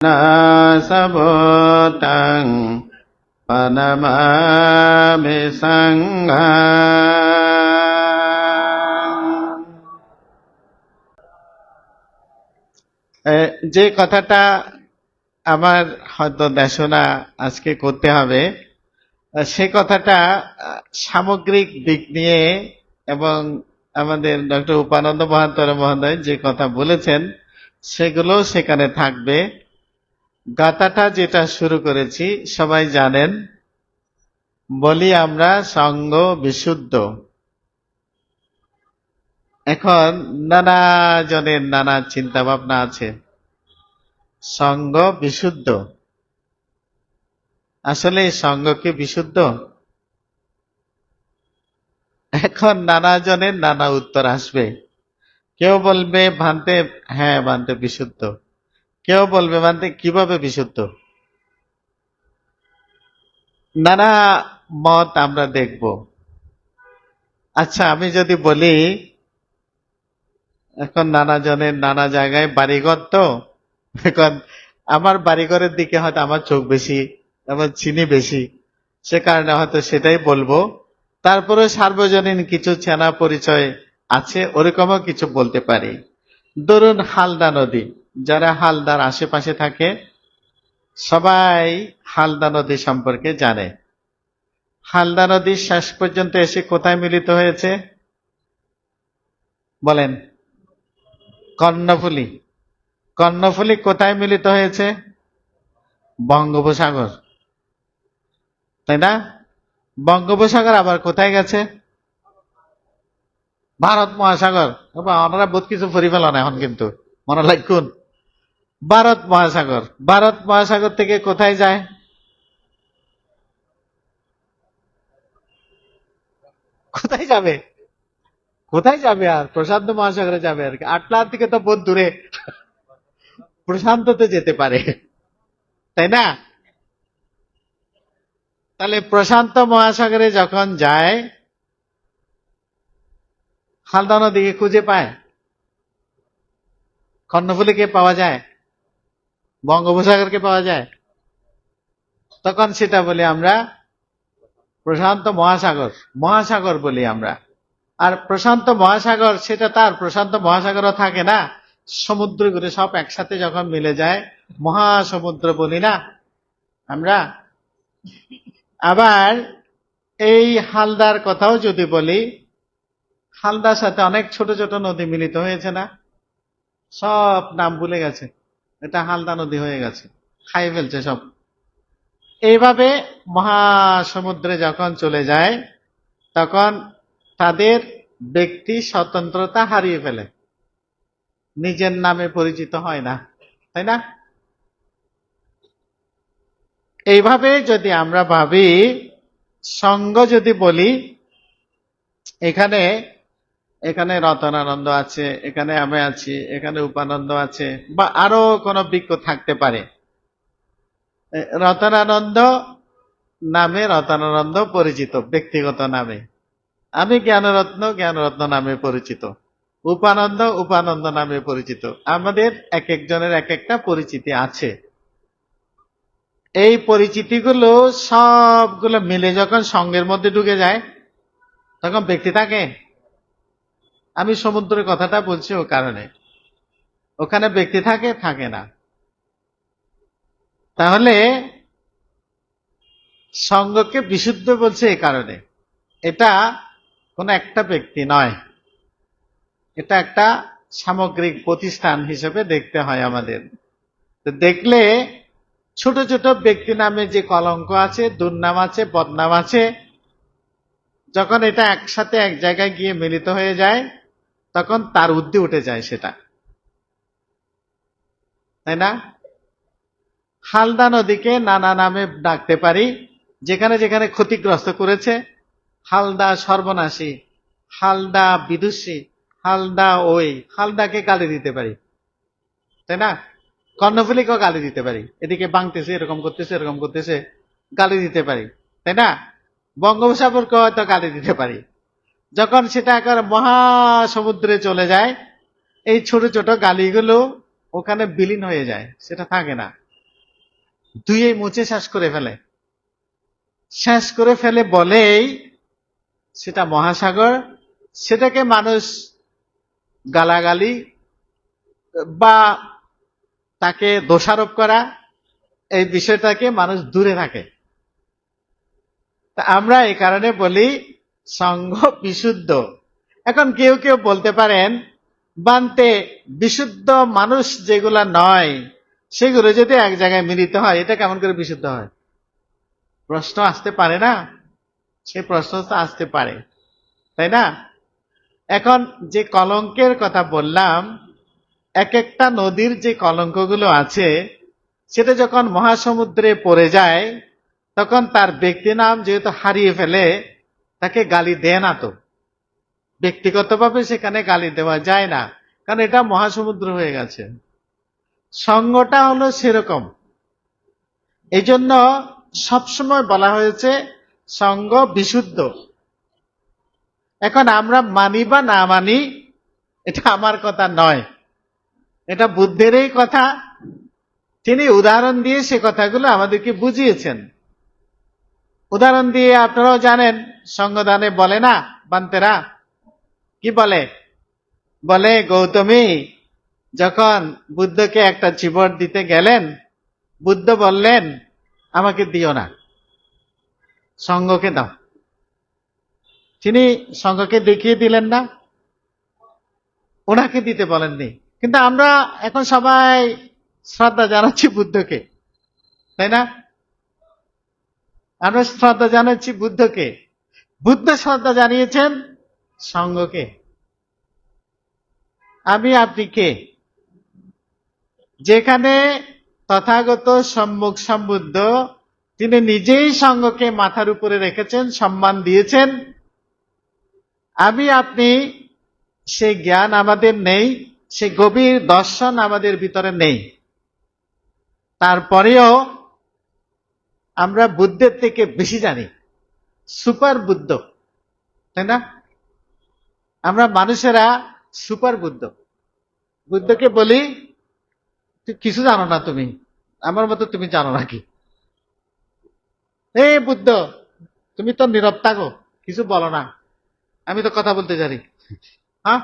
นาสะโพตังปะนะมามิสังฆังযে কথাটা আমার হয়তো দেশনা আজকে করতে হবে, সে কথাটা সামগ্রিক দিক নিয়ে এবং আমাদের ডক্টর উপানন্দ মহান্তর মহোদয় যে কথা বলেছেন সেগুলো সেখানে থাকবে। গাথাটা যেটা শুরু করেছি সবাই জানেন, বলি আমরা সঙ্গ বিশুদ্ধ। এখন নানা জনের নানা চিন্তা ভাবনা আছে। সঙ্গ বিশুদ্ধ, আসলে সঙ্গ কি বিশুদ্ধ? এখন নানা জনের নানা উত্তর আসবে। কেউ বলবে ভান্তে, হ্যাঁ ভান্তে বিশুদ্ধ। কেউ বলবে ভান্তে কিভাবে বিশুদ্ধ। নানা মত আমরা দেখব। আচ্ছা, আমি যদি বলি এখন নানা জনের নানা জায়গায় বাড়িঘর, তো এখন আমার বাড়িঘরের দিকে হয়তো আমার চোখ বেশি, আমার চিনি বেশি, সে কারণে হয়তো সেটাই বলবো। তারপরে সার্বজনীন কিছু চেনা পরিচয় আছে, ওরকমও কিছু বলতে পারি। ধরুন হালদা নদী, যারা হালদার আশেপাশে থাকে সবাই হালদা নদী সম্পর্কে জানে। হালদা নদী শেষ পর্যন্ত এসে কোথায় মিলিত হয়েছে বলেন? কর্ণফুলী। কর্ণফুলী কোথায় মিলিত হয়েছে? বঙ্গোপসাগর, তাই না? বঙ্গোপসাগর আবার কোথায় গেছে? ভারত মহাসাগর। ওনারা বহুত কিছু ফুরি ফেলান এখন, কিন্তু মনে রাখুন ভারত মহাসাগর। ভারত মহাসাগর থেকে কোথায় যায়? কোথায় যাবে? কোথায় যাবে আর? প্রশান্ত মহাসাগরে যাবে আর কি। আটলান্টিকে তো বহুত দূরে, প্রশান্ততে যেতে পারে, তাই না? তাহলে প্রশান্ত মহাসাগরে যখন যায়, হালদা নদীকে খুঁজে পায়, কর্ণফুলীকে পাওয়া যায়, বঙ্গোপসাগরকে পাওয়া যায়, তখন সেটা বলি আমরা প্রশান্ত মহাসাগর। মহাসাগর বলি আমরা। আর প্রশান্ত মহাসাগর, সেটা তার প্রশান্ত মহাসাগরও থাকে না, সমুদ্রগুলো সব একসাথে যখন মিলে যায় মহাসমুদ্র বলি না আমরা। আবার এই হালদার কথাও যদি বলি, হালদার সাথে অনেক ছোট ছোট নদী মিলিত হয়েছে না, সব নাম ভুলে গেছে, এটা হালদা নদী হয়ে গেছে, খাই ফেলছে সব। এইভাবে মহাসমুদ্রে যখন চলে যায় তখন তাদের ব্যক্তি স্বতন্ত্রতা হারিয়ে ফেলে, নিজের নামে পরিচিত হয় না, তাই না? এইভাবে যদি আমরা ভাবি, সঙ্গ যদি বলি, এখানে এখানে রতনানন্দ আছে, এখানে আমি আছি, এখানে উপানন্দ আছে, বা আরো কোনো বৃক্ষ থাকতে পারে। রতনানন্দ নামে রতনানন্দ পরিচিত ব্যক্তিগত নামে, আমি জ্ঞানরত্ন জ্ঞানরত্ন নামে পরিচিত, উপানন্দ উপানন্দ নামে পরিচিত। আমাদের এক একজনের এক একটা পরিচিতি আছে। এই পরিচিতিগুলো সবগুলো মিলে যখন সঙ্গের মধ্যে ঢুকে যায় তখন ব্যক্তি থাকে। আমি সমুদ্রের কথাটা বলছি ও কারণে, ওখানে ব্যক্তি থাকে থাকে না। তাহলে সঙ্গকে বিশুদ্ধ বলছে এই কারণে, এটা কোন একটা ব্যক্তি নয়, এটা একটা সামগ্রিক প্রতিষ্ঠান হিসেবে দেখতে হয় আমাদের। তো দেখলে ছোট ছোট ব্যক্তি নামে যে কলঙ্ক আছে, দুর্নাম আছে, বদনাম আছে, যখন এটা একসাথে এক জায়গায় গিয়ে মিলিত হয়ে যায় তখন তার ঊর্ধ্বে উঠে যায় সেটা, তাই না? হালদা নদীকে নানা নামে ডাকতে পারি, যেখানে যেখানে ক্ষতিগ্রস্ত করেছে, হালদা সর্বনাশী, হালদা বিদুষী, হালদা ওই, হালদাকে গালি দিতে পারি, তাই না? কর্ণফুলীকেও গালি দিতে পারি, এদিকে বাংতেছে, এরকম করতেছে, এরকম করতেছে, গালি দিতে পারি, তাই না? বঙ্গোপসাগরকে হয়তো গালি দিতে পারি। যখন সেটা একেবারে মহাসমুদ্রে চলে যায়, এই ছোট ছোট গালিগুলো ওখানে বিলীন হয়ে যায়, সেটা থাকে না। ধুয়ে মুছে শেষ করে ফেলে, শেষ করে ফেলে বলেই সেটা মহাসাগর। সেটাকে মানুষ গালাগালি বা তাকে দোষারোপ করা, এই বিষয়টাকে মানুষ দূরে থাকে। তা আমরা এই কারণে বলি সঙ্গ বিশুদ্ধ। এখন কেউ কেউ বলতে পারেন, বানতে বিশুদ্ধ মানুষ যেগুলা নয় সেগুলো যদি এক জায়গায় মিলিত হয় এটা কেমন করে বিশুদ্ধ হয়? প্রশ্ন আসতে পারে না? সে প্রশ্ন তো আসতে পারে, তাই না? এখন যে কলঙ্কের কথা বললাম, এক একটা নদীর যে কলঙ্কগুলো আছে সেটা যখন মহাসমুদ্রে পড়ে যায় তখন তার ব্যক্তি নাম যেহেতু হারিয়ে ফেলে, তাকে গালি দেয় না। তো ব্যক্তিগতভাবে সেখানে গালি দেওয়া যায় না, কারণ এটা মহাসমুদ্র হয়ে গেছে। সঙ্গটা হলো সেরকম। এই জন্য সবসময় বলা হয়েছে সঙ্গ বিশুদ্ধ। এখন আমরা মানি বা না মানি এটা আমার কথা নয়, এটা বুদ্ধেরই কথা। তিনি উদাহরণ দিয়ে সে কথাগুলো আমাদেরকে বুঝিয়েছেন। উদাহরণ দিয়ে আপনারাও জানেন, সঙ্গদানে বলে না বান্তেরা, কি বলে? বলে গৌতমী যখন বুদ্ধকে একটা চিবর দিতে গেলেন, বুদ্ধ বললেন আমাকে দিও না, সঙ্গকে দাও। তিনি সঙ্গকে দেখিয়ে দিলেন না, ওনাকে দিতে বলেননি। কিন্তু আমরা এখন সবাই শ্রদ্ধা জানাচ্ছি বুদ্ধকে, তাই না? আমরা শ্রদ্ধা জানাচ্ছি বুদ্ধকে, বুদ্ধ শ্রদ্ধা জানিয়েছেন সঙ্গকে। আমি আপনি কে? যেখানে তথাগত সম্মুখ সম্বুদ্ধ তিনি নিজেই সঙ্গকে মাথার উপরে রেখেছেন, সম্মান দিয়েছেন। আমি আপনি সে জ্ঞান আমাদের নেই, সে গভীর দর্শন আমাদের ভিতরে নেই। তারপরেও আমরা বুদ্ধের থেকে বেশি জানি, সুপার বুদ্ধ, তাই না? আমরা মানুষেরা সুপার বুদ্ধ। বুদ্ধকে বলি কিছু জানো না তুমি, আমার মতো তুমি জানো নাকি? এই বুদ্ধ তুমি তো নীরব থাকো, কিছু বলো না, আমি তো কথা বলতে জানি। হ্যাঁ,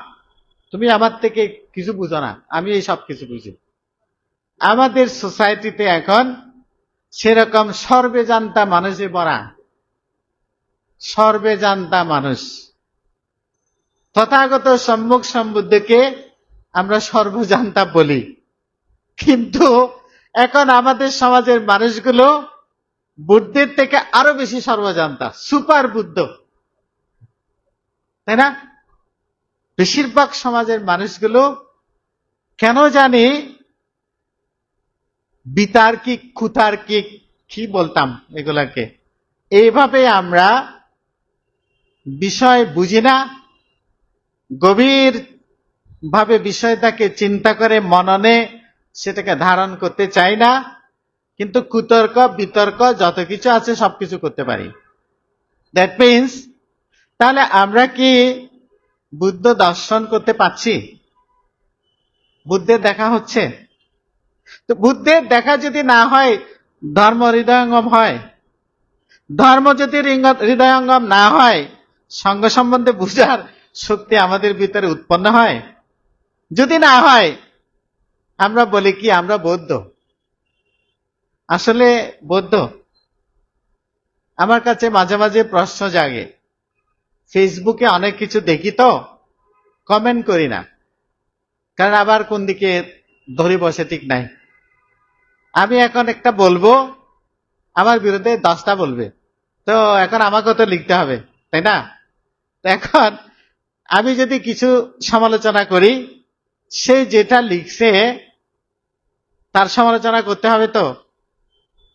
তুমি আমার থেকে কিছু বুঝো না, আমি এই সব কিছু বুঝি। আমাদের সোসাইটিতে এখন সেরকম সর্বে জানতা মানুষে ভরা, সর্বে জানতা মানুষ। তথাগত সম্মুখ সম্বুদ্ধকে আমরা সর্বজান্তা বলি, কিন্তু এখন আমাদের সমাজের মানুষগুলো বুদ্ধের থেকে আরো বেশি সর্বজান্তা, সুপার বুদ্ধ, তাই না? বেশিরভাগ সমাজের মানুষগুলো কেন জানি বিতার্কিক কুতার্কিক কি বলতাম এগুলাকে, এইভাবে আমরা বিষয় বুঝি না, গভীর ভাবে বিষয়টাকে চিন্তা করে মননে সেটাকে ধারণ করতে চাই না, কিন্তু কুতর্ক বিতর্ক যত কিছু আছে সবকিছু করতে পারি। দ্যাট মিনস তাহলে আমরা কি বুদ্ধ দর্শন করতে পারছি? বুদ্ধের দেখা হচ্ছে? তো বুদ্ধের দেখা যদি না হয় ধর্ম হৃদয়ঙ্গম হয়, ধর্ম যদি হৃদয়ঙ্গম না হয় সঙ্গ সম্বন্ধে বুঝার শক্তি আমাদের ভিতরে উৎপন্ন হয়? যদি না হয় আমরা বলি কি আমরা বৌদ্ধ। আসলে বৌদ্ধ? আমার কাছে মাঝে মাঝে প্রশ্ন জাগে, ফেসবুকে অনেক কিছু দেখি তো কমেন্ট করি না, কারণ আবার কোন দিকে ধরে বসে ঠিক নাই। আমি এখন একটা বলবো, আমার বিরুদ্ধে 10টা বলবে, তো এখন আমাকে তো লিখতে হবে, তাই না? তো এখন আমি যদি কিছু সমালোচনা করি, সে যেটা লিখছে তার সমালোচনা করতে হবে। তো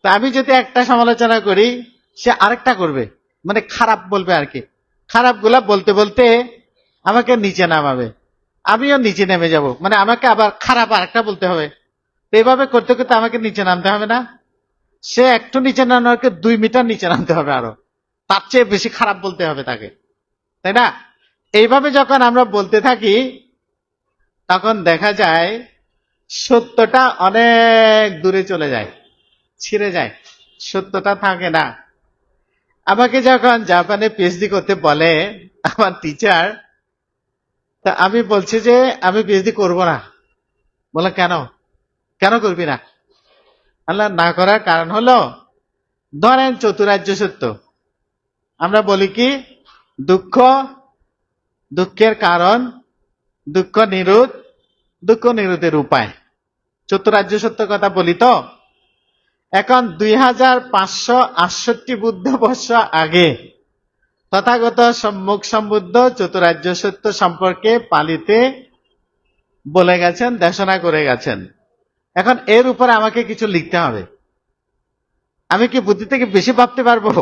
তা আমি যদি একটা সমালোচনা করি সে আরেকটা করবে, মানে খারাপ বলবে আর কি, খারাপ গুলা বলতে বলতে আমাকে নিচে নামাবে, আমিও নিচে নেমে যাব, মানে আমাকে আবার খারাপ আরেকটা বলতে হবে। তো এইভাবে করতে করতে আমাকে নিচে নামতে হবে না? সে একটু নিচে নামাকে 2 মিটার নিচে নামতে হবে, আরো তার চেয়ে বেশি খারাপ বলতে হবে তাকে, তাই না? এইভাবে যখন আমরা বলতে থাকি তখন দেখা যায় সত্যটা অনেক দূরে চলে যায়, ছিঁড়ে যায়, সত্যটা থাকে না। আমাকে যখন জাপানে পিএইচডি করতে বলে আমার টিচার, তা আমি বলছি যে আমি পিএইচডি করব না। বলে কেন? কেন করবি না? আল্লাহ না করার কারণ হলো, ধরেন চতুরার্য সত্য, আমরা বলি কি দুঃখ, দুঃখের কারণ, দুঃখ নিরোধ, দুঃখ নিরোধের উপায়, চতুরার্য সত্য কথা বলি তো। এখন 2568 বুদ্ধবর্ষ আগে তথাগত সম্মুখ সম্বুদ্ধ চতুরার্য সত্য সম্পর্কে পালিতে বলে গেছেন, দেশনা করে গেছেন। এখন এর উপরে আমাকে কিছু লিখতে হবে। আমি কি বুদ্ধি থেকে বেশি ভাবতে পারবো?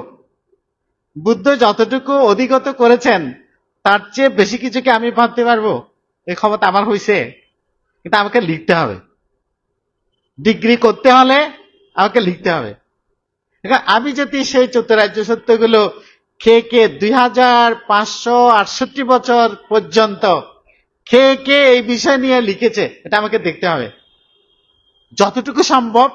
বুদ্ধ যতটুকু অধিগত করেছেন তার চেয়ে বেশি কিছু কি আমি ভাবতে পারবো? এই ক্ষমতা আমার হয়েছে? কিন্তু আমাকে লিখতে হবে। ডিগ্রি করতে হলে আমাকে লিখতে হবে। এখন আমি যদি সেই চতুরার্য সত্যগুলো কে 2568 বছর পর্যন্ত কে এই বিষয় নিয়ে লিখেছে, এটা আমাকে দেখতে হবে। যতটুকু সম্ভব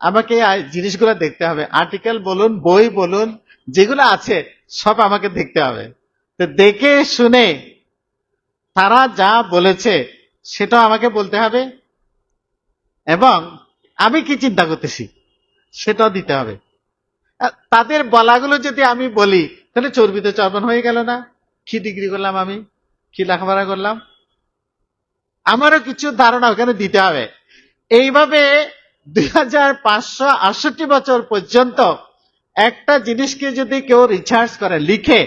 আমাকে জিনিসগুলো দেখতে হবে। আর্টিকেল বলুন, বই বলুন, যেগুলো আছে সব আমাকে দেখতে হবে। তো দেখে শুনে তারা যা বলেছে সেটাও আমাকে বলতে হবে, এবং আমি কি চিন্তা করতেছি সেটাও দিতে হবে। তাদের বলাগুলো যদি আমি বলি তাহলে চর্বিত চর্বণ হয়ে গেল না? কি ডিগ্রি করলাম আমি, কি লেখাপড়া করলাম? আমারও কিছু ধারণা ওখানে দিতে হবে। এইভাবে 2568 বছর পর্যন্ত একটা জিনিসকে যদি কেউ রিসার্চ করে, লিখে,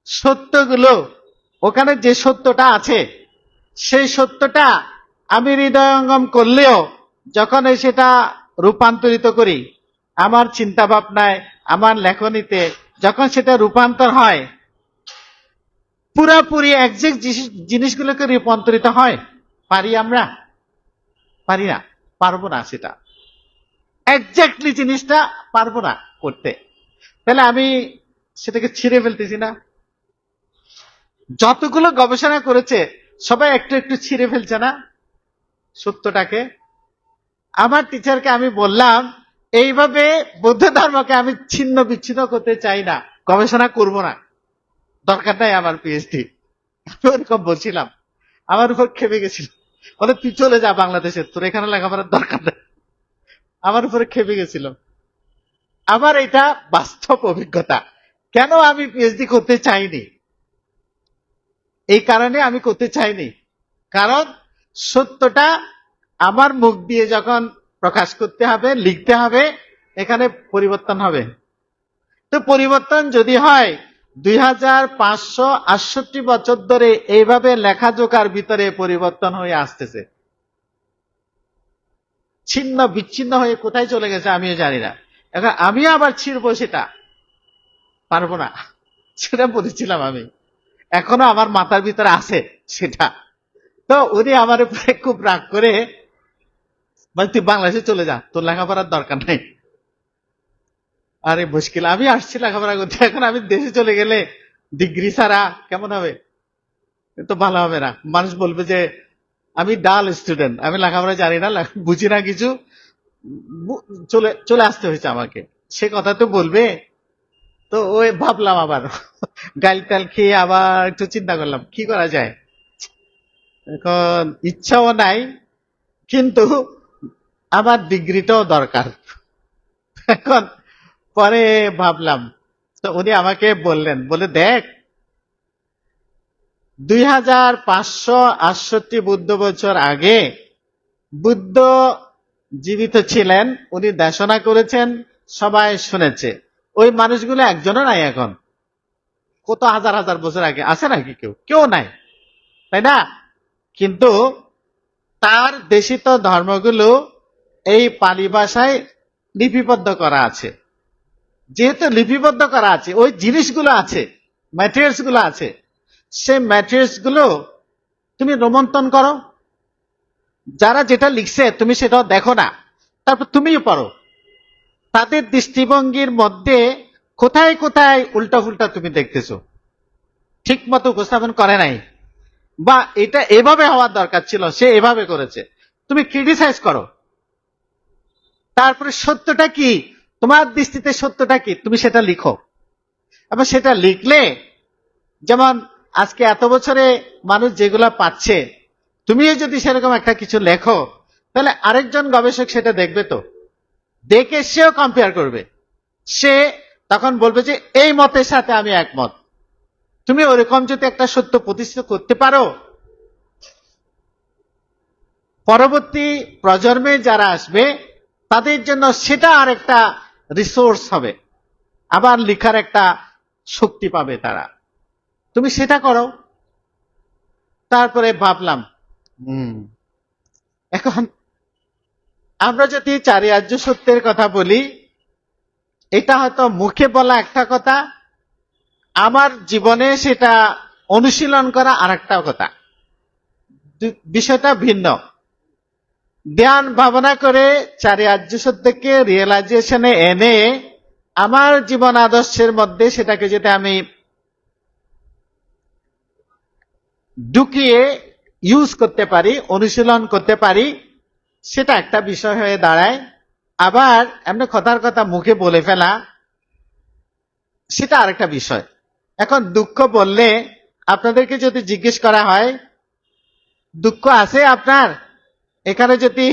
সত্যগুলো, ওখানে যে সত্যটা আছে সেই সত্যটা আমি হৃদয়ঙ্গম করলেও যখন সেটা রূপান্তরিত করি আমার চিন্তা ভাবনায়, আমার লেখনীতে, যখন সেটা রূপান্তর হয়, পুরাপুরি একজ্যাক্ট জিনিসগুলোকে রূপান্তরিত হয়, পারি আমরা? পারি না, পারবো না। সেটা একজ্যাক্টলি জিনিসটা পারবো না করতে। তাহলে আমি সেটাকে ছিঁড়ে ফেলতেছি না? যতগুলো গবেষণা করেছে সবাই একটু একটু ছিঁড়ে ফেলছে না সত্যটাকে? আমার টিচারকে আমি বললাম, এইভাবে বৌদ্ধ ধর্মকে আমি ছিন্ন বিচ্ছিন্ন করতে চাই না, গবেষণা করব না, দরকার নাই আমার পিএইচডি। আমি ওরকম বলছিলাম, আমার উপর খেপে গেছিল, বলে তুই চলে যা বাংলাদেশে, তোর এখানে লেখাপড়ার দরকার নেই। আমার উপরে খেপে গেছিল। আমার এটা বাস্তব অভিজ্ঞতা। কেন আমি পিএইচডি করতে চাইনি? এই কারণে আমি করতে চাইনি, কারণ সত্যটা আমার মুখ দিয়ে যখন প্রকাশ করতে হবে, লিখতে হবে, এখানে পরিবর্তন হবে। তো পরিবর্তন যদি হয়, 2568 বছর ধরে এইভাবে লেখাজোকার ভিতরে পরিবর্তন হয়ে আসতেছে, ছিন্ন বিচ্ছিন্ন হয়ে কোথায় চলে গেছে আমিও জানি না। এখন আমি আবার ছিড়বো, সেটা পারবো না। সেটা বলেছিলাম আমি, এখনো আমার মাথার ভিতরে আছে সেটা। তো উনি আমার উপরে খুব রাগ করে বলে, তুই বাংলাদেশে চলে যা, তোর লেখাপড়ার দরকার নাই। আরে মুশকিল, আমি আসছি লেখাপড়া করতে, এখন আমি দেশে চলে গেলে ডিগ্রি ছাড়া কেমন হবে? তো ভালো হবে না। মানুষ বলবে যে আমি ডাল স্টুডেন্ট, আমি লেখাপড়া জানি না, বুঝি না কিছু, চলে চলে আসতে হয়েছে আমাকে, সে কথা তো বলবে। তো ওই ভাবলাম, আবার গাইল টাল খেয়ে আবার একটু চিন্তা করলাম কি করা যায়। এখন ইচ্ছাও নাই, কিন্তু আমার ডিগ্রিটাও দরকার। এখন পরে ভাবলাম, তো উনি আমাকে বললেন, বলে দেখ, 2568 বুদ্ধ বছর আগে বুদ্ধ জীবিত ছিলেন, উনি দেশনা করেছেন, সবাই শুনেছে। ওই মানুষগুলো একজনও নাই এখন। কত হাজার হাজার বছর আগে আছে নাকি কেউ? কেউ নাই, তাই না? কিন্তু তার দেশিত ধর্মগুলো এই পালি ভাষায় লিপিবদ্ধ করা আছে। যেহেতু লিপিবদ্ধ করা আছে, ওই জিনিসগুলো আছে, ম্যাটেরিয়ালস গুলো আছে, সেই ম্যাটেরিয়ালস গুলো তুমি রোমন্থন করো। যারা যেটা লিখছে তুমি সেটাও দেখো না, তারপর তুমিও পড়ো। তাদের দৃষ্টিভঙ্গির মধ্যে কোথায় কোথায় উল্টা ফুল্টা তুমি দেখতেছো, ঠিক মতো উপস্থাপন করে নাই, বা এটা এভাবে হওয়ার দরকার ছিল, সে এভাবে করেছে, তুমি ক্রিটিসাইজ করো। তারপরে সত্যটা কি, তোমার দৃষ্টিতে সত্যটা কি, তুমি সেটা লিখো। এবং সেটা লিখলে, যেমন আজকে এত বছরে মানুষ যেগুলা পাচ্ছে, তুমিও যদি সেরকম একটা কিছু লেখো, তাহলে আরেকজন গবেষক সেটা দেখবে, তো দেখে সেও কম্পেয়ার করবে। সে তখন বলবে যে এই মতের সাথে আমি একমত। তুমি ওরকম যদি একটা সত্য প্রতিষ্ঠিত করতে পারো, পরবর্তী প্রজন্মে যারা আসবে তাদের জন্য সেটা আর একটা রিসোর্স হবে, আবার লিখার একটা শক্তি পাবে তারা। তুমি সেটা করো। তারপরে ভাবলাম, এখন আমরা যদি চারি আর্য সত্যের কথা বলি, এটা হয়তো মুখে বলা একটা কথা, আমার জীবনে সেটা অনুশীলন করা আর একটা কথা, বিষয়টা ভিন্ন। ধ্যান ভাবনা করে চারি আর্য সত্যকে রিয়েলাইজেশনে এনে আমার জীবন আদর্শের মধ্যে সেটাকে যদি আমি ঢুকিয়ে ইউজ করতে পারি, অনুশীলন করতে পারি, সেটা একটা বিষয় হয়ে দাঁড়ায়। আবার এমনি কথার কথা মুখে বলে ফেলা, সেটা আরেকটা বিষয়। এখন দুঃখ বললে আপনাদেরকে যদি জিজ্ঞেস করা হয় দুঃখ আছে আপনার, এখানে যদি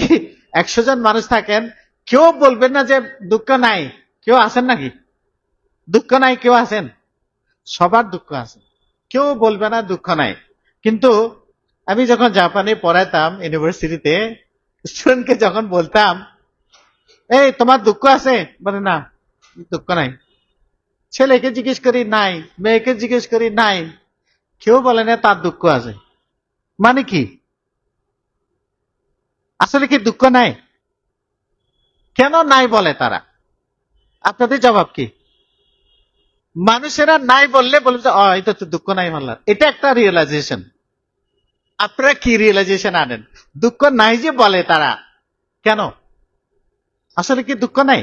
100 জন মানুষ থাকেন, কেউ বলবেন না যে দুঃখ নাই। কেউ আছেন নাকি? দুঃখ নাই কেউ আছেন? সবার দুঃখ আছে, কেউ বলবে না দুঃখ নাই। কিন্তু আমি যখন জাপানে পড়াতাম ইউনিভার্সিটিতে, স্টুডেন্টকে যখন বলতাম এই তোমার দুঃখ আছে, বলে না দুঃখ নাই। ছেলেকে জিজ্ঞেস করি নাই, মেয়েকে জিজ্ঞেস করি নাই, কেউ বলে না তার দুঃখ আছে। মানে কি? আসলে কি দুঃখ নাই? কেন নাই বলে তারা? আপনাদের জবাব কি? মানুষেরা নাই বললে বলে যে এটা তো দুঃখ নাই বললাম, এটা একটা রিয়েলাইজেশন। আপনারা কি রিয়েলাইজেশন আনেন? দুঃখ নাই যে বলে তারা, কেন? আসলে কি দুঃখ নাই?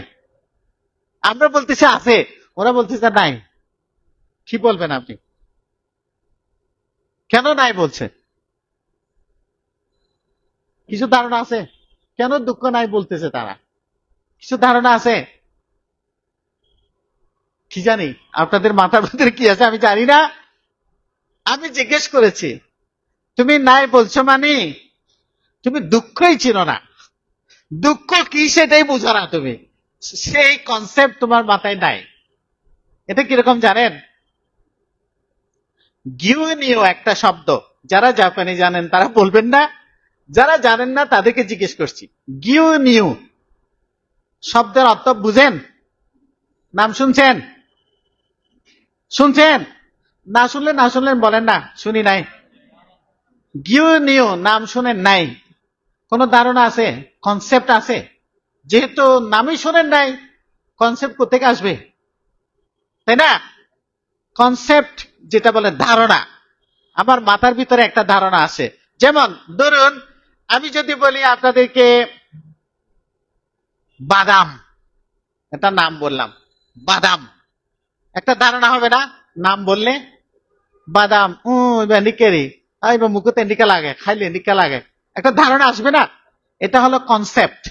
আমরা বলতেছি আছে, ওরা বলতেছে নাই। কি বলবেন আপনি? কেন নাই বলছে? কিছু ধারণা আছে কেন দুঃখ নাই বলতেছে তারা? কিছু ধারণা আছে? কি জানি আপনাদের মাথার ভিতরে কি আছে আমি জানি না। আমি জিজ্ঞেস করেছি, তুমি নাই বলছো মানে তুমি দুঃখই ছিল না। দুঃখ কি সেটাই বুঝো না তুমি, সেই কনসেপ্ট তোমার মাথায় নাই। এটা কিরকম জানেন? গিউনিও একটা শব্দ, যারা জাপানি জানেন তারা বলবেন না, যারা জানেন না তাদেরকে জিজ্ঞেস করছি। গিউনিও শব্দের অর্থ বুঝেন? নাম শুনছেন? শুনছেন? না শুনলে না শুনলেন বলেন না শুনি নাই। গিউনিও নাম শুনেন নাই, কোন ধারণা আছে? কনসেপ্ট আছে? যেহেতু নামই শোনেন নাই, কনসেপ্ট কোথেকে আসবে? তাই না? কনসেপ্ট যেটা বলে ধারণা, আমার মাথার ভিতরে একটা ধারণা আছে। যেমন ধরুন, আমি যদি বলি আপনাদেরকে বাদাম, একটা নাম বললাম বাদাম, একটা ধারণা হবে না? নাম বললে বাদাম, নিকেরি মুখতে নিকা লাগে, খাইলে নিকা লাগে, একটা ধারণা আসবে না? এটা হলো কনসেপ্ট।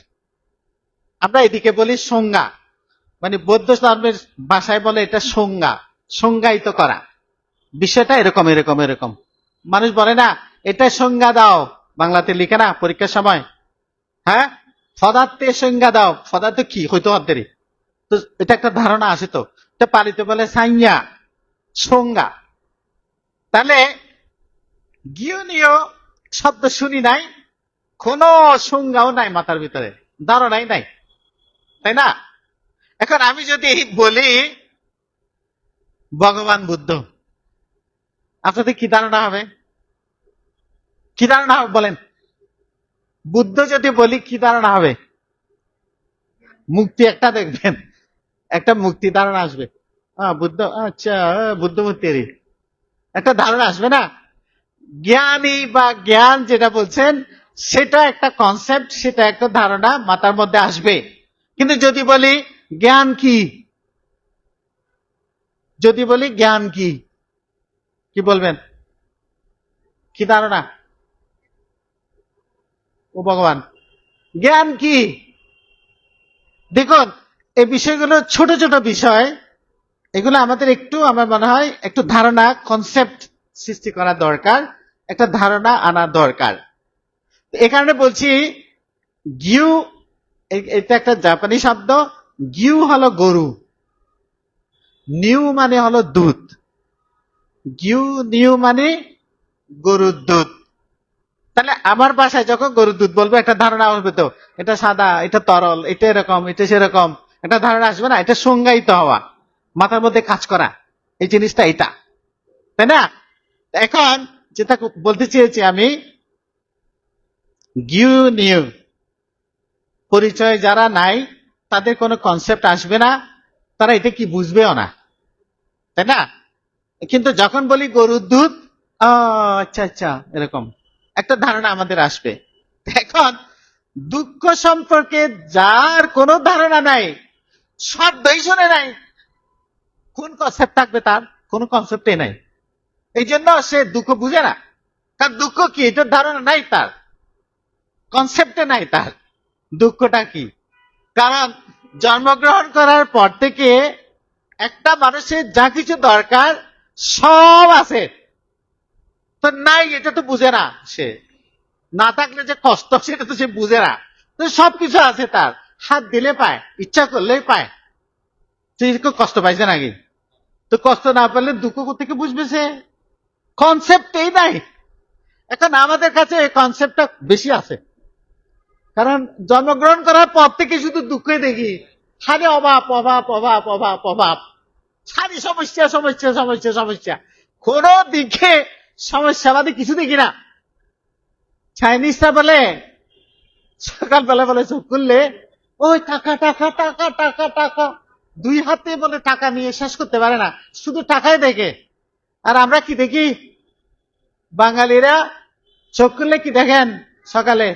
আমরা এদিকে বলি সংজ্ঞা, মানে বৌদ্ধ ধর্মের ভাষায় বলে এটা সংজ্ঞা, সংজ্ঞায়িত করা। বিষয়টা এরকম এরকম এরকম। মানুষ বলে না এটা সংজ্ঞা দাও, বাংলাতে লিখে না পরীক্ষার সময়, হ্যাঁ পদার্থের সংজ্ঞা দাও, পদার্থ কি হইতো অর্ধেরই। তো এটা একটা ধারণা আছে, তো এটা পালিত বলে সাইয়া, সংজ্ঞা। তাহলে গিয়নীয় শব্দ শুনি নাই, কোন সংজ্ঞাও নাই মাথার ভিতরে, ধারণাই নাই, তাই না? এখন আমি যদি বলি ভগবান বুদ্ধ, আপনাদের কি ধারণা হবে? কি ধারণা হবে বলেন? বুদ্ধ যদি বলি কি ধারণা হবে? মুক্তি একটা দেখবেন, একটা মুক্তি ধারণা আসবে। বুদ্ধ, আচ্ছা বুদ্ধ মুক্তি, একটা ধারণা আসবে না? জ্ঞানী বা জ্ঞান যেটা বলছেন সেটা একটা কনসেপ্ট, সেটা একটা ধারণা মাথার মধ্যে আসবে। কিন্তু যদি বলি জ্ঞান কি, যদি বলি জ্ঞান কি, কি বলবেন? কি ধারণা? ও ভগবান, জ্ঞান কি? দেখুন, এই বিষয়গুলো ছোট ছোট বিষয়, এগুলো আমাদের একটু, আমার মনে হয় একটু ধারণা, কনসেপ্ট সৃষ্টি করা দরকার, একটা ধারণা আনা দরকার। এ কারণে বলছি, গিউ, এটা একটা জাপানি শব্দ। গিউ হলো গরু, নিউ মানে হলো দুধ। গিউ নিউ মানে গরুর দুধ। তাহলে আমার বাসায় যখন গরুর দুধ বলবো, একটা ধারণা আসবে তো, এটা সাদা, এটা তরল, এটা এরকম, এটা সেরকম, একটা ধারণা আসবে না? এটা সংজ্ঞায়িত হওয়া, মাথার মধ্যে কাজ করা, এই জিনিসটা এটা, তাই না? এখন যেটা বলতে চেয়েছি আমি, গিউ নিউ পরিচয় যারা নাই, তাদের কোনো কনসেপ্ট আসবে না, তারা এটা কি বুঝবেও না, তাই না? কিন্তু যখন বলি গরুর দুধ, আচ্ছা আচ্ছা, এরকম একটা ধারণা আমাদের আসবে। এখন দুঃখ সম্পর্কে যার কোনো ধারণা নাই, শব্দই শোনে নাই, কোন কনসেপ্ট থাকবে তার? কোনো কনসেপ্টই নাই। এই জন্য সে দুঃখ বুঝে না, কারণ দুঃখ কি এটার ধারণা নাই তার, কনসেপ্টে নাই তার দুঃখটা কি। কারণ জন্মগ্রহণ করার পর থেকে একটা মানুষের যা কিছু দরকার সব আছে, তো নাই এটা তো বুঝে না সে, না থাকলে যে কষ্ট সেটা তো সে বুঝে না। তো সবকিছু আছে তার, হাত দিলে পায়, ইচ্ছা করলেই পায়। তুই কষ্ট পাইছে নাকি? তো কষ্ট না পেলে দুঃখ থেকে বুঝবে সে? কনসেপ্টই নাই। এখন আমাদের কাছে এই কনসেপ্টটা বেশি আছে, কারণ জন্মগ্রহণ করার পর থেকে শুধু দুঃখই দেখি, খালি অভাব অভাব অভাব অভাব অভাব, খালি সমস্যা সমস্যা সমস্যা সমস্যা, কোন দিকে সমস্যাবাদী কিছু দেখি না। চাইনিজরা বলে, সকালবেলা বলে চোখ খুললে, ওই টাকা টাকা টাকা টাকা টাকা, দুই হাতে বলে টাকা নিয়ে শেষ করতে পারে না, শুধু টাকাই দেখে। আর আমরা কি দেখি? বাঙালিরা চোখ খুললে কি দেখেন? সকালে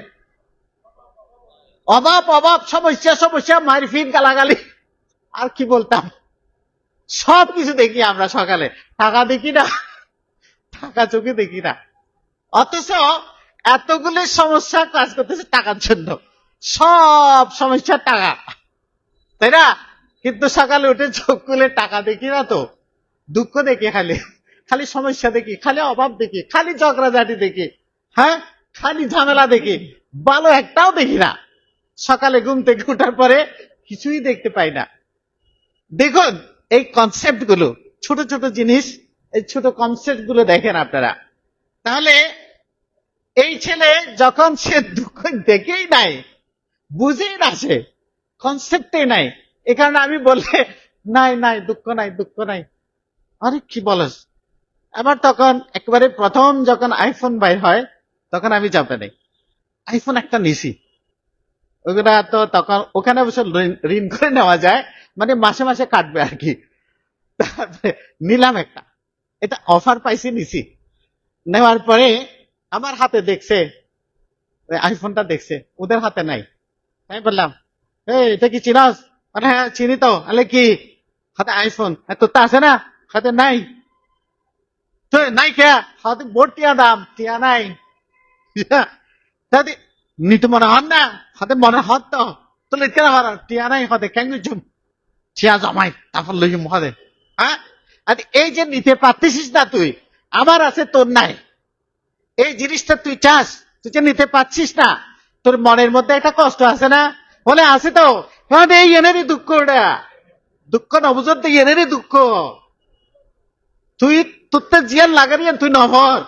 অভাব অভাব, সমস্যা সমস্যা, মারপিট, গালাগালি, আর কি বলতাম, সব কিছু দেখি আমরা সকালে। টাকা দেখি না, টাকা চোখে দেখি না। অথচ এতগুলি সমস্যা কাজ করতেছে টাকার জন্য, সব সমস্যা টাকা, তাই না? কিন্তু সকালে উঠে চোখ খুলে টাকা দেখি না তো, দুঃখ দেখি, খালি খালি সমস্যা দেখি, খালি অভাব দেখি, খালি ঝগড়াঝাটি দেখি, হ্যাঁ, খালি ঝামেলা দেখি, ভালো একটাও দেখি না। সকালে ঘুম থেকে উঠার পরে কিছুই দেখতে পাই না। দেখুন, এই কনসেপ্ট গুলো, ছোট ছোট জিনিস, এই ছোট কনসেপ্ট গুলো দেখেন আপনারা। তাহলে এই ছেলে যখন সে দুঃখ দেখেই নাই, বুঝেই না, সে কনসেপ্টে নাই, এ কারণে আমি বললে, নাই নাই দুঃখ নাই দুঃখ নাই, আরে কি বলস। আবার তখন একেবারে প্রথম যখন আইফোন বাইর হয়, তখন আমি জাপানে আইফোন একটা নিছি। ওগুলা তো তখন ওখানে অবশ্য ঋণ করে নেওয়া যায়, মানে মাসে মাসে কাটবে আর কি। তারপরে নিলাম একটা, এটা অফার পাইছি, নিছি। নেওয়ার পরে আমার হাতে দেখছে, আইফোনটা দেখছে, ওদের হাতে নাই। আমি বললাম, এটা কি চিনাস? হ্যাঁ চিনি তো। আলে কি হাতে আইফোন, তোর তা আছে না? হাতে নাই। তো নাই কে? হাতে বোর্ড টিয়া দাম, টিয়া নাই। দাদি নিতে মনে হন না, হাতে মনে হত তো, তো লিখতে না পারার টিয়া নাই হাতে, কেন জুম টিয়া জমাই তারপর লইম হাতে। হ্যাঁ, এই যে নিতে পারতেছিস না তুই, আমার আছে তোর নাই, এই জিনিসটা তুই চাস, তুই যে নিতে পারছিস না, তোর মনের মধ্যে একটা কষ্ট আছে না? বলে আছে তো। এই এনেরই দুঃখ, ওটা দুঃখ নবুঝতে এনেরই দুঃখ। তুই তোর জিয়ান লাগারিয়ান তুই নহর,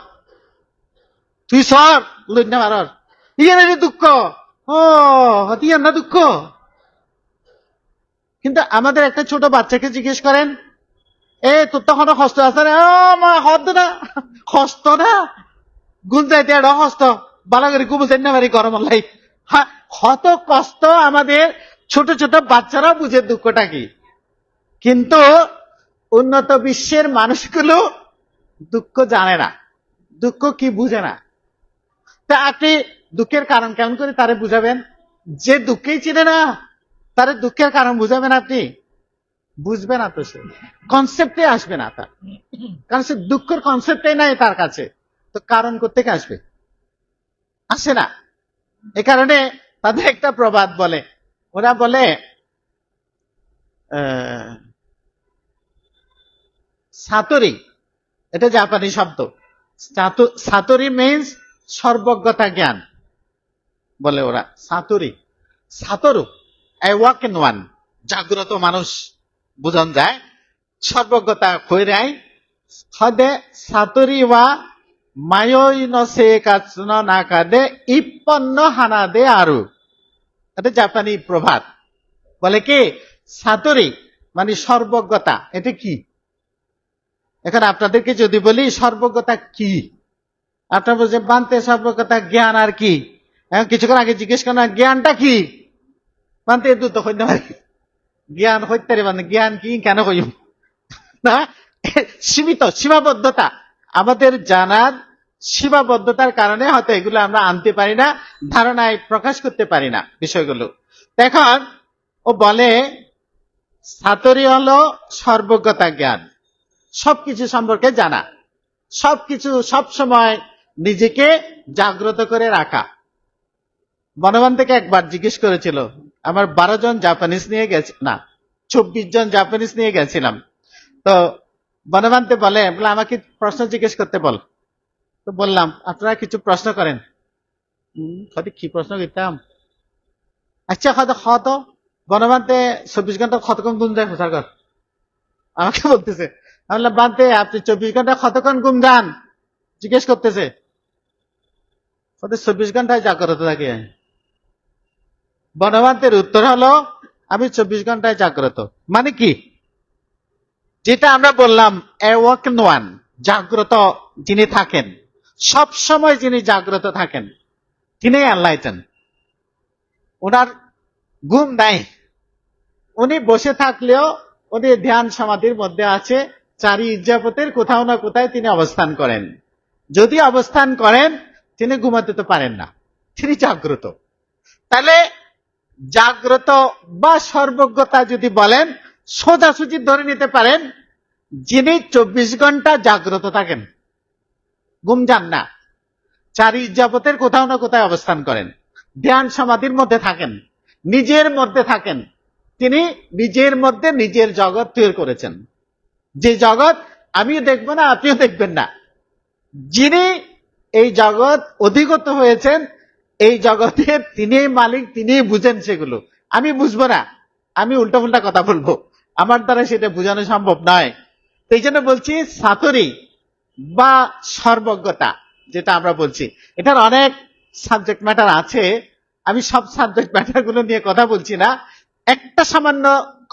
তুই সর লইনা মারর, এনেরই দুঃখ। ও হতিয়ান না দুঃখ। কিন্তু আমাদের একটা ছোট বাচ্চাকে জিজ্ঞেস করেন, তোর তখন হস্ত আছে না? মা হস্ত না, হস্ত না, গুঞ্জাইতে একটা হস্ত বালা করে কুবুঝেন না, বাড়ি গরম লাই। হ্যাঁ, কত কষ্ট আমাদের ছোট ছোট বাচ্চারা বুঝে দুঃখটা কি। কিন্তু উন্নত বিশ্বের মানুষগুলো দুঃখ জানে না, দুঃখ কি বুঝে না। তা আপনি দুঃখের কারণ কেমন করে তারে বুঝাবেন? যে দুঃখেই চিনে না, তারে দুঃখের কারণ বুঝাবেন আপনি? বুঝবে না তো, সে কনসেপ্টে আসবে না তার, কারণ সে দুঃখের কনসেপ্টে নাই তার কাছে, তো কারণ কোত্থেকে আসবে? আসে না। এ কারণে তাদের একটা প্রবাদ বলে, ওরা বলে আহ, সাতরি, এটা জাপানি শব্দ। সাতরি মিন্স সর্বজ্ঞতা জ্ঞান বলে ওরা। সাতরি, সাতরু, এ ওয়াক ইন ওয়ান, জাগ্রত মানুষ বুঝন যায়, সর্বজ্ঞতা কইরাই হদে সাতরি ওয়া মায়োই ন সে কাচন নাকাদে ইপন্ন হানাদে আরু। এটা জাপানি প্রবাদ। বলে কি সাতরি মানে সর্বজ্ঞতা, এটা কি? এখন আপনাদেরকে যদি বলি সর্বজ্ঞতা কি, আপনার বলছে বানতে সর্বজ্ঞতা জ্ঞান আর কি। এখন কিছুক্ষণ আগে জিজ্ঞেস করেন জ্ঞানটা কি, বানতে দুধ তো হইতে পারে জ্ঞান হইতে মানে জ্ঞান কি কেন হইব না, সীমিত সীমাবদ্ধতা, আমাদের জানার সীমাবদ্ধতার কারণে হয়তো এগুলো আমরা আনতে পারি না, ধারণায় প্রকাশ করতে পারি না বিষয়গুলো। এখন ও বলে সাতরি হলো সর্বজ্ঞতা জ্ঞান, সবকিছু সম্পর্কে জানা, সবকিছু সব সময় নিজেকে জাগ্রত করে রাখা। বনবান থেকে একবার জিজ্ঞেস করেছিল, আমার 12 জন জাপানিজ নিয়ে গেছে, না 24 জন জাপানিজ নিয়ে গেছিলাম। তো বনবান্তে বলে আমাকে প্রশ্ন জিজ্ঞেস করতে বল। তো বললাম আপনারা কিছু প্রশ্ন করেন। কি প্রশ্ন করতাম? আচ্ছা কত বনবান্তে 24 ঘন্টা কতক্ষণ ঘুম যায় প্রচার কর, আমাকে বলতেছে। আমি বললাম বান্তে আপনি 24 ঘন্টা কতক্ষণ ঘুম যান জিজ্ঞেস করতেছে। 24 ঘন্টায় জাগ্রত থাকি। বনবান্তের উত্তর হলো আমি 24 ঘন্টায় জাগ্রত। মানে কি? যেটা আমরা বললাম অ্যাওয়াকেন ওয়ান, জাগ্রত যিনি থাকেন, সব সময় যিনি জাগ্রত থাকেন তিনি এনলাইটেন। ওনার ঘুম নাই, উনি বসে থাকলেও উনি ধ্যান সমাধির মধ্যে আছে, চারি ইজ্জাপতের কোথাও না কোথায় তিনি অবস্থান করেন। যদি অবস্থান করেন তিনি ঘুমাতে তো পারেন না, তিনি জাগ্রত। তাহলে জাগ্রত বা সর্বজ্ঞতা যদি বলেন সোজাসুজি ধরে নিতে পারেন যিনি 24 ঘন্টা জাগ্রত থাকেন, ঘুম যান না, চারি ইজ্জাপতের কোথাও না কোথায় অবস্থান করেন, ধ্যান সমাধির মধ্যে থাকেন, নিজের মধ্যে থাকেন। তিনি নিজের মধ্যে নিজের জগৎ তৈরি করেছেন, যে জগৎ আমিও দেখব না আপনিও দেখবেন না। যিনি এই জগৎ অধিগত হয়েছেন, এই জগতের তিনি মালিক, তিনি বুঝেন সেগুলো, আমি বুঝবো না, আমি উল্টা পুল্টা কথা বলবো, আমার দ্বারা সেটা বোঝানো সম্ভব নয়। এই জন্য বলছি সাতরি বা সর্বজ্ঞতা যেটা আমরা বলছি, এটার অনেক সাবজেক্ট ম্যাটার আছে, আমি সব সাবজেক্ট ম্যাটার গুলো নিয়ে কথা বলছি না, একটা সামান্য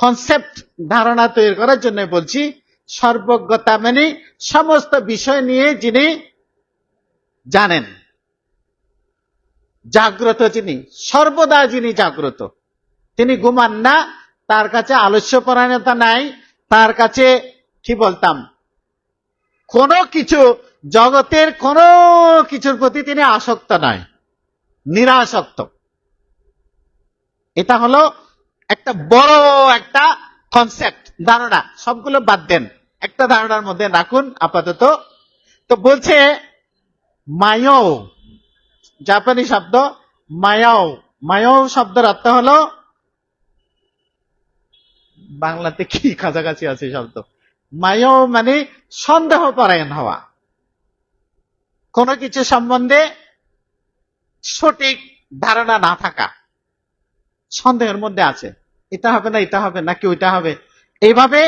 কনসেপ্ট ধারণা তৈরি করার জন্য বলছি সর্বজ্ঞতা মানে সমস্ত বিষয় নিয়ে যিনি জানেন, জাগ্রত যিনি, সর্বদা যিনি জাগ্রত, তিনি ঘুমান না, তার কাছে আলস্যপরায়ণতা নাই, তার কাছে কি বলতাম কোনো কিছু জগতের কোনো কিছুর প্রতি তিনি আসক্ত নয়, নিরাসক্ত। এটা হলো একটা বড় একটা কনসেপ্ট, ধারণা, সবগুলো বাদ দেন, একটা ধারণার মধ্যে রাখুন আপাতত। তো বলছে মায়ো, জাপানি শব্দ মায়াও, মায়ো শব্দের অর্থ হলো, বাংলাতে কি কাছাকাছি আছে শব্দ, মায়ো মানে সন্দেহ পরায়ণ হওয়া, কোনো কিছু সম্বন্ধে সঠিক ধারণা না থাকা, সন্দেহের মধ্যে আছে, এটা হবে না এটা হবে নাকি ওইটা হবে, এইভাবে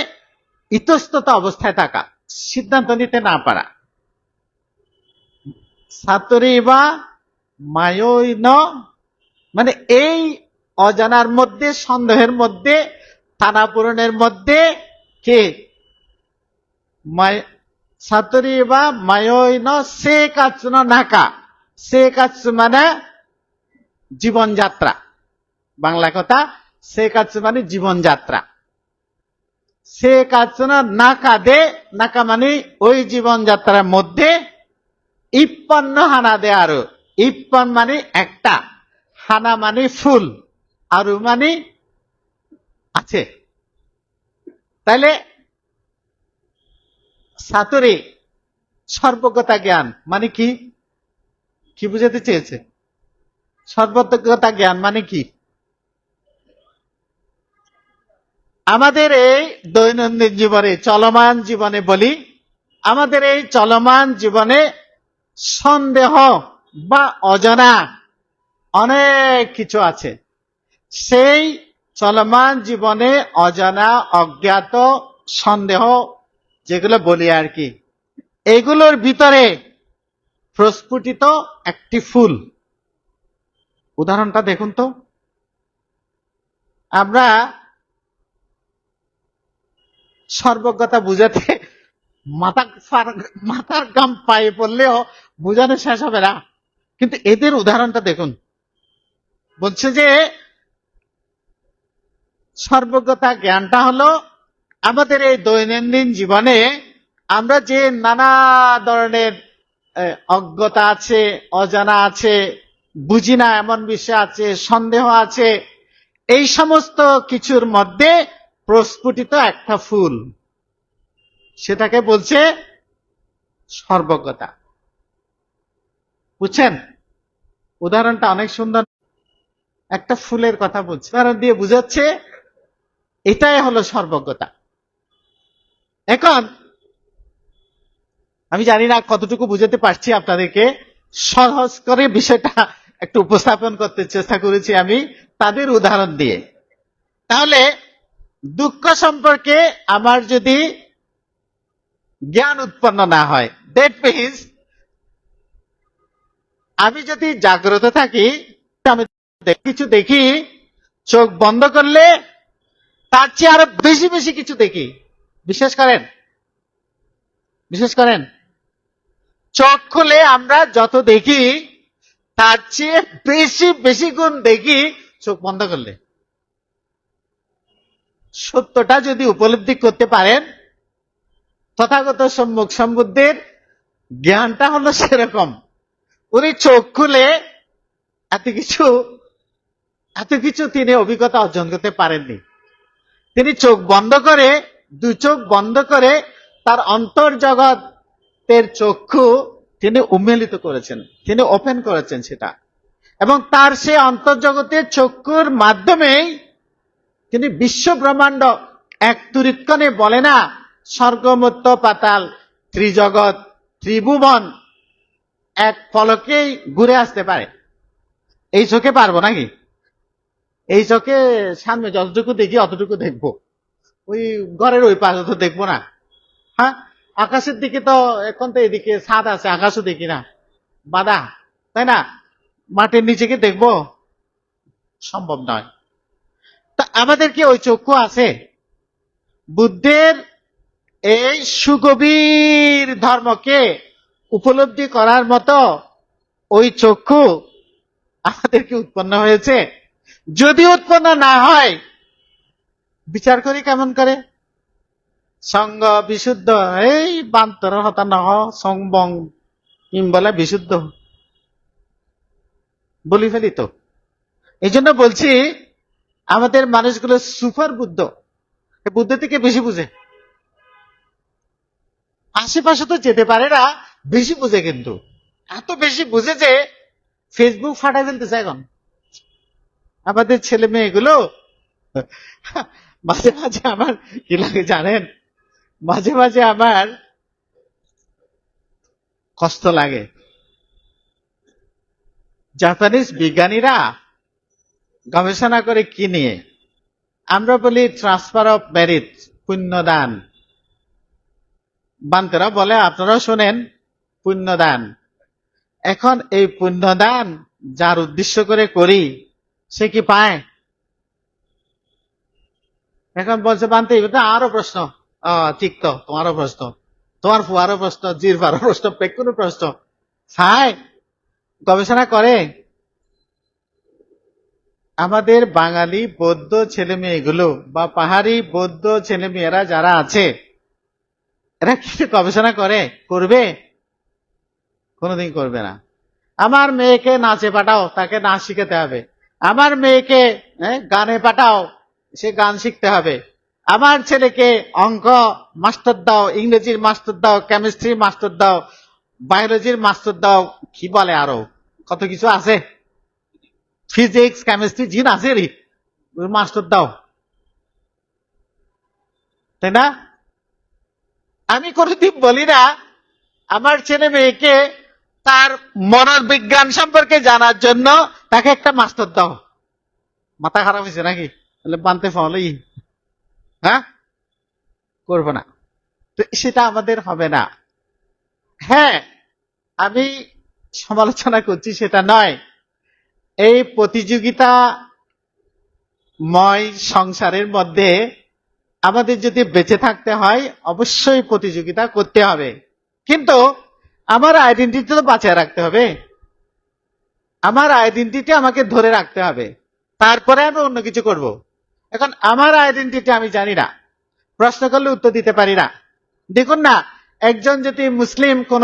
ইতস্তত অবস্থায় থাকা, সিদ্ধান্ত নিতে না পারা। সাতরি বা মায়ৈন মানে এই অজানার মধ্যে, সন্দেহের মধ্যে, টানাপূরণের মধ্যে কে সাতরি বা মায়ৈন সে কাচন নাকা, সে কাচ মানে জীবনযাত্রা, বাংলা কথা সে কাচ মানে জীবনযাত্রা, সে কাচন নাকা দে, নাকা মানে ওই জীবনযাত্রার মধ্যে ইপ্পন্ন হানা দে আরো, ইপ্পন মানে একটা, হানা মানে ফুল, আরু মানে আছে। তাইলে সাতরে সর্বজ্ঞতা জ্ঞান মানে কি, কি বুঝাতে চেয়েছে? সর্বজ্ঞতা জ্ঞান মানে কি? আমাদের এই দৈনন্দিন জীবনে, চলমান জীবনে বলি, আমাদের এই চলমান জীবনে সন্দেহ বা অজানা অনেক কিছু আছে। সেই চলমান জীবনে অজানা, অজ্ঞাত, সন্দেহ যেগুলো বলি আর কি, এগুলোর ভিতরে প্রস্ফুটিত একটি ফুল। উদাহরণটা দেখুন তো। আমরা সর্বজ্ঞতা বুঝাতে মাথার গাম পায়ে পড়লেও বুঝানো শেষ হবে না, কিন্তু এদের উদাহরণটা দেখুন। বলছে যে সর্বজ্ঞতা জ্ঞানটা হলো আমাদের এই দৈনন্দিন জীবনে আমরা যে নানা ধরনের অজ্ঞতা আছে, অজানা আছে, বুঝি না এমন বিষয় আছে, সন্দেহ আছে, এই সমস্ত কিছুর মধ্যে প্রস্ফুটিত একটা ফুল, সেটাকে বলছে সর্বজ্ঞতা। বুঝছেন? উদাহরণটা অনেক সুন্দর। একটা ফুলের কথা বলছে, উদাহরণ দিয়ে বুঝাচ্ছে এটাই হলো সর্বজ্ঞতা। এখন আমি জানি না কতটুকু বুঝাতে পারছি আপনাদেরকে, সহজ করে বিষয়টা একটু উপস্থাপন করতে চেষ্টা করেছি আমি তাদের উদাহরণ দিয়ে। তাহলে দুঃখ সম্পর্কে আমার যদি জ্ঞান উৎপন্ন না হয়, দ্যাট মিন্স আমি যদি জাগ্রত থাকি, আমি কিছু দেখি, চোখ বন্ধ করলে তার চেয়ে আরো বেশি বেশি কিছু দেখি। বিশ্বাস করেন? বিশ্বাস করেন? চোখ খুলে আমরা যত দেখি তার চেয়ে বেশি বেশি গুণ দেখি চোখ বন্ধ করলে। সত্যটা যদি উপলব্ধি করতে পারেন, তথাগত সম্মুখ সম্বুদ্ধের জ্ঞানটা হলো সেরকম। উনি চোখ খুলে এত কিছু তিনি অভিজ্ঞতা অর্জন করতে পারেননি। তিনি চোখ বন্ধ করে, দু চোখ বন্ধ করে তার অন্তর্জগতের চক্ষু তিনি উন্মেলিত করেছেন, তিনি ওপেন করেছেন সেটা, এবং তার সেই অন্তর্জগতের চক্ষুর মাধ্যমেই তিনি বিশ্ব ব্রহ্মাণ্ড এক তুরিতক্ষণে, বলে না স্বর্গমত্য পাতাল ত্রিজগৎ ত্রিভুবন এক পলকেই ঘুরে আসতে পারে। এই চোখে পারবো নাকি? এই চোখে সামনে যতটুকু দেখি অতটুকু দেখবো, ওই ঘরের ওই পাশে তো দেখবো না। হ্যাঁ, আকাশের দিকে তো এখন তো এদিকে ছাদ আছে, আকাশও দেখি না, বাধা, তাই না? মাটির নিচে কি দেখবো? সম্ভব নয়। তা আমাদের কি ওই চক্ষু আছে? বুদ্ধের এই সুগভীর ধর্মকে উপলব্ধি করার মতো ওই চক্ষু আমাদের কি উৎপন্ন হয়েছে? যদি উৎপন্ন না হয়, বিচার করি কেমন করে? সঙ্গ বিশুদ্ধ, এই বান্তর হতা নহ সংবং বলে বিশুদ্ধ বলি ফেলি তো। এই জন্য বলছি আমাদের মানুষগুলো সুপার বুদ্ধ, বুদ্ধ থেকে বেশি বুঝে। আশেপাশে তো যেতে পারে না, বেশি বুঝে, কিন্তু এত বেশি বুঝে যে ফেসবুক ফাটাই ফেলতেছে এখন আমাদের ছেলে মেয়েগুলো। মাঝে মাঝে আমার কি লাগে জানেন? মাঝে মাঝে আমার কষ্ট লাগে। জাপানিজ বিজ্ঞানীরা গবেষণা করে কি নিয়ে? আমরা বলি ট্রান্সফার অফ মেরিট, পুণ্যদান। বান্তেরা বলে, আপনারাও শোনেন, পুণ্যদান। এখন এই পুণ্যদান যার উদ্দেশ্য করে করি, সে কি পায়? এখন বলছে বান্তে, এটা আরো প্রশ্ন। ঠিক তো, তোমারও প্রশ্ন, তোমার ফুয়ারও প্রশ্ন, জির ফারও প্রশ্ন, পেকুরও প্রশ্ন। পায়? গবেষণা করে। আমাদের বাঙালি বৌদ্ধ ছেলে মেয়েগুলো বা পাহাড়ি বৌদ্ধ ছেলে মেয়েরা যারা আছে, এরা কিছু গবেষণা করবে? কোনোদিন করবে না। আমার মেয়েকে নাচে পাঠাও, তাকে নাচ শিখাতে হবে। আমার মেয়েকে গানে পাঠাও, সে গান শিখতে হবে। আমার ছেলেকে অঙ্ক মাস্টার দাও, ইংরেজির মাস্টার দাও, কেমিস্ট্রি মাস্টার দাও, বায়োলজির মাস্টার দাও, কি বলে আরো কত কিছু আছে, ফিজিক্স কেমিস্ট্রি জিন আছে রে, মাস্টার দাও। তাই না? আমি কোনোদিন বলি না আমার ছেলে মেয়েকে তার মনোবিজ্ঞান সম্পর্কে জানার জন্য তাকে একটা মাস্টার দাও। মাথা খারাপ হয়েছে নাকি? তাহলে বানতে ফলই, হ্যাঁ, করবো না। তো সেটা আমাদের হবে না। হ্যাঁ, আমি সমালোচনা করছি সেটা নয়। এই প্রতিযোগিতাময় সংসারের মধ্যে আমাদের যদি বেঁচে থাকতে হয় অবশ্যই প্রতিযোগিতা করতে হবে, কিন্তু আমার আইডেন্টিটি তো বাঁচিয়ে রাখতে হবে। আমার আইডেন্টিটি আমাকে ধরে রাখতে হবে, তারপরে আমি অন্য কিছু করব। এখন আমার আইডেন্টিটি আমি জানি না, প্রশ্ন করলে উত্তর দিতে পারি না। দেখুন না, একজন যদি মুসলিম কোন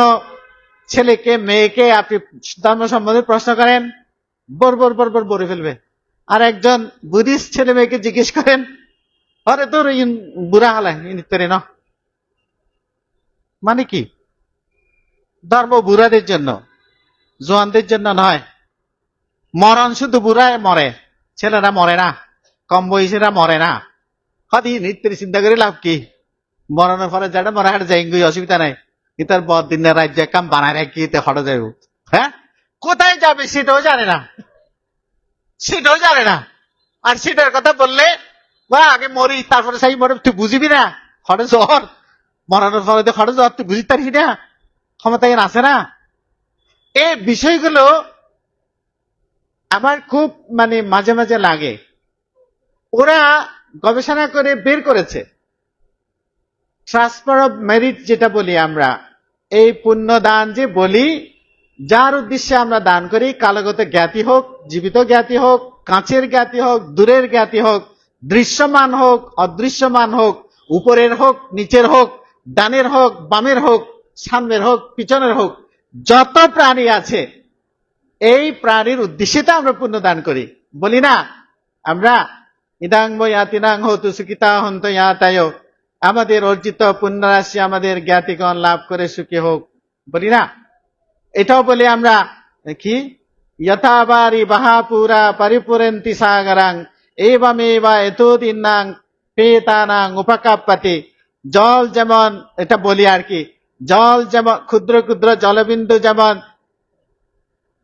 ছেলেকে মেয়েকে আপনি ধর্ম সম্বন্ধে প্রশ্ন করেন, বর বলে ফেলবে। আর একজন বুদ্ধিস্ট ছেলে মেয়েকে জিজ্ঞেস করেন, আরে তোর বুড়া হালায় ইনিতরে না। মানে কি? ধর্ম বুড়াদের জন্য, জোয়ানদের জন্য নয়। মরণ শুধু বুড়ায় মরে, ছেলেরা মরে না, কম বয়সীরা মরে না। হদি নিত্যের চিন্তা করে লাভ কি? মরণের পরে যারা মরা হাট যাই অসুবিধা নাই, কিন্তু বদ দিনের রাজ্য কাম বানায় রাখি হটে যাইব। হ্যাঁ, কোথায় যাবে সেটাও জানে না, সেটাও জানে না। আর সেটার কথা বললে বা আগে মরি তারপরে সেই মরে, তুই বুঝিবি না হটে জ্বর, মরানোর পরে হটে জ্বর তুই বুঝতে পারবি না, ক্ষমতা এখানে আছে না। এই বিষয়গুলো আমার খুব মাঝে মাঝে লাগে। ওরা গবেষণা করে বের করেছে ট্রান্সফার অফ মেরিট যেটা বলি আমরা, এই পুণ্য দান যে বলি, যার উদ্দেশ্যে আমরা দান করি, কালগত জ্ঞাতি হোক, জীবিত জ্ঞাতি হোক, কাছের জ্ঞাতি হোক, দূরের জ্ঞাতি হোক, দৃশ্যমান হোক, অদৃশ্যমান হোক, উপরের হোক, নিচের হোক, ডানের হোক, বামের হোক, সামনের হোক, পিছনের হোক, যত প্রাণী আছে এই প্রাণীর উদ্দেশ্যে তো আমরা পুণ্য দান করি। বলি না আমরা, ইদাং বয়াতিনাং হতু সুখিতা হন্ত ইয়াতায়, আমাদের অর্জিত পুণ্যরাশি আমাদের জ্ঞাতিগণ লাভ করে সুখী হোক, বলি না? এটাও বলি আমরা কি, যথাবারি বাহাপুরা পরিপুরেন্তি সাগরাং এবামেবা এতদিনাং পেতানাং উপকাপ্পাতি। জল যেমন, এটা বলি আর কি, জল যেমন ক্ষুদ্র ক্ষুদ্র জলবিন্দু যেমন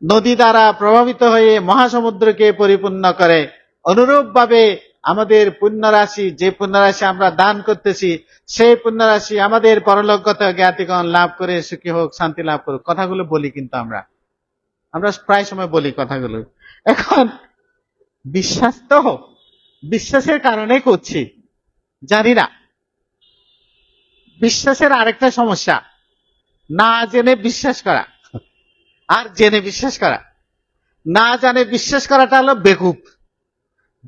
নদী দ্বারা প্রভাবিত হয়ে মহাসমুদ্রকে পরিপূর্ণ করে, অনুরূপ ভাবে আমাদের পুণ্যরাশি, যে পুণ্যরাশি আমরা দান করতেছি, সেই পুণ্যরাশি আমাদের পরলোকগত জ্ঞাতিগণ লাভ করে সুখী হোক, শান্তি লাভ করুক। কথাগুলো বলি, কিন্তু আমরা প্রায় সময় বলি কথাগুলো। এখন বিশ্বাস তো বিশ্বাসের কারণে করছি, জানি না। বিশ্বাসের আরেকটা সমস্যা, না জেনে বিশ্বাস করা আর জেনে বিশ্বাস করা। না জানে বিশ্বাস করাটা হলো বেকুব,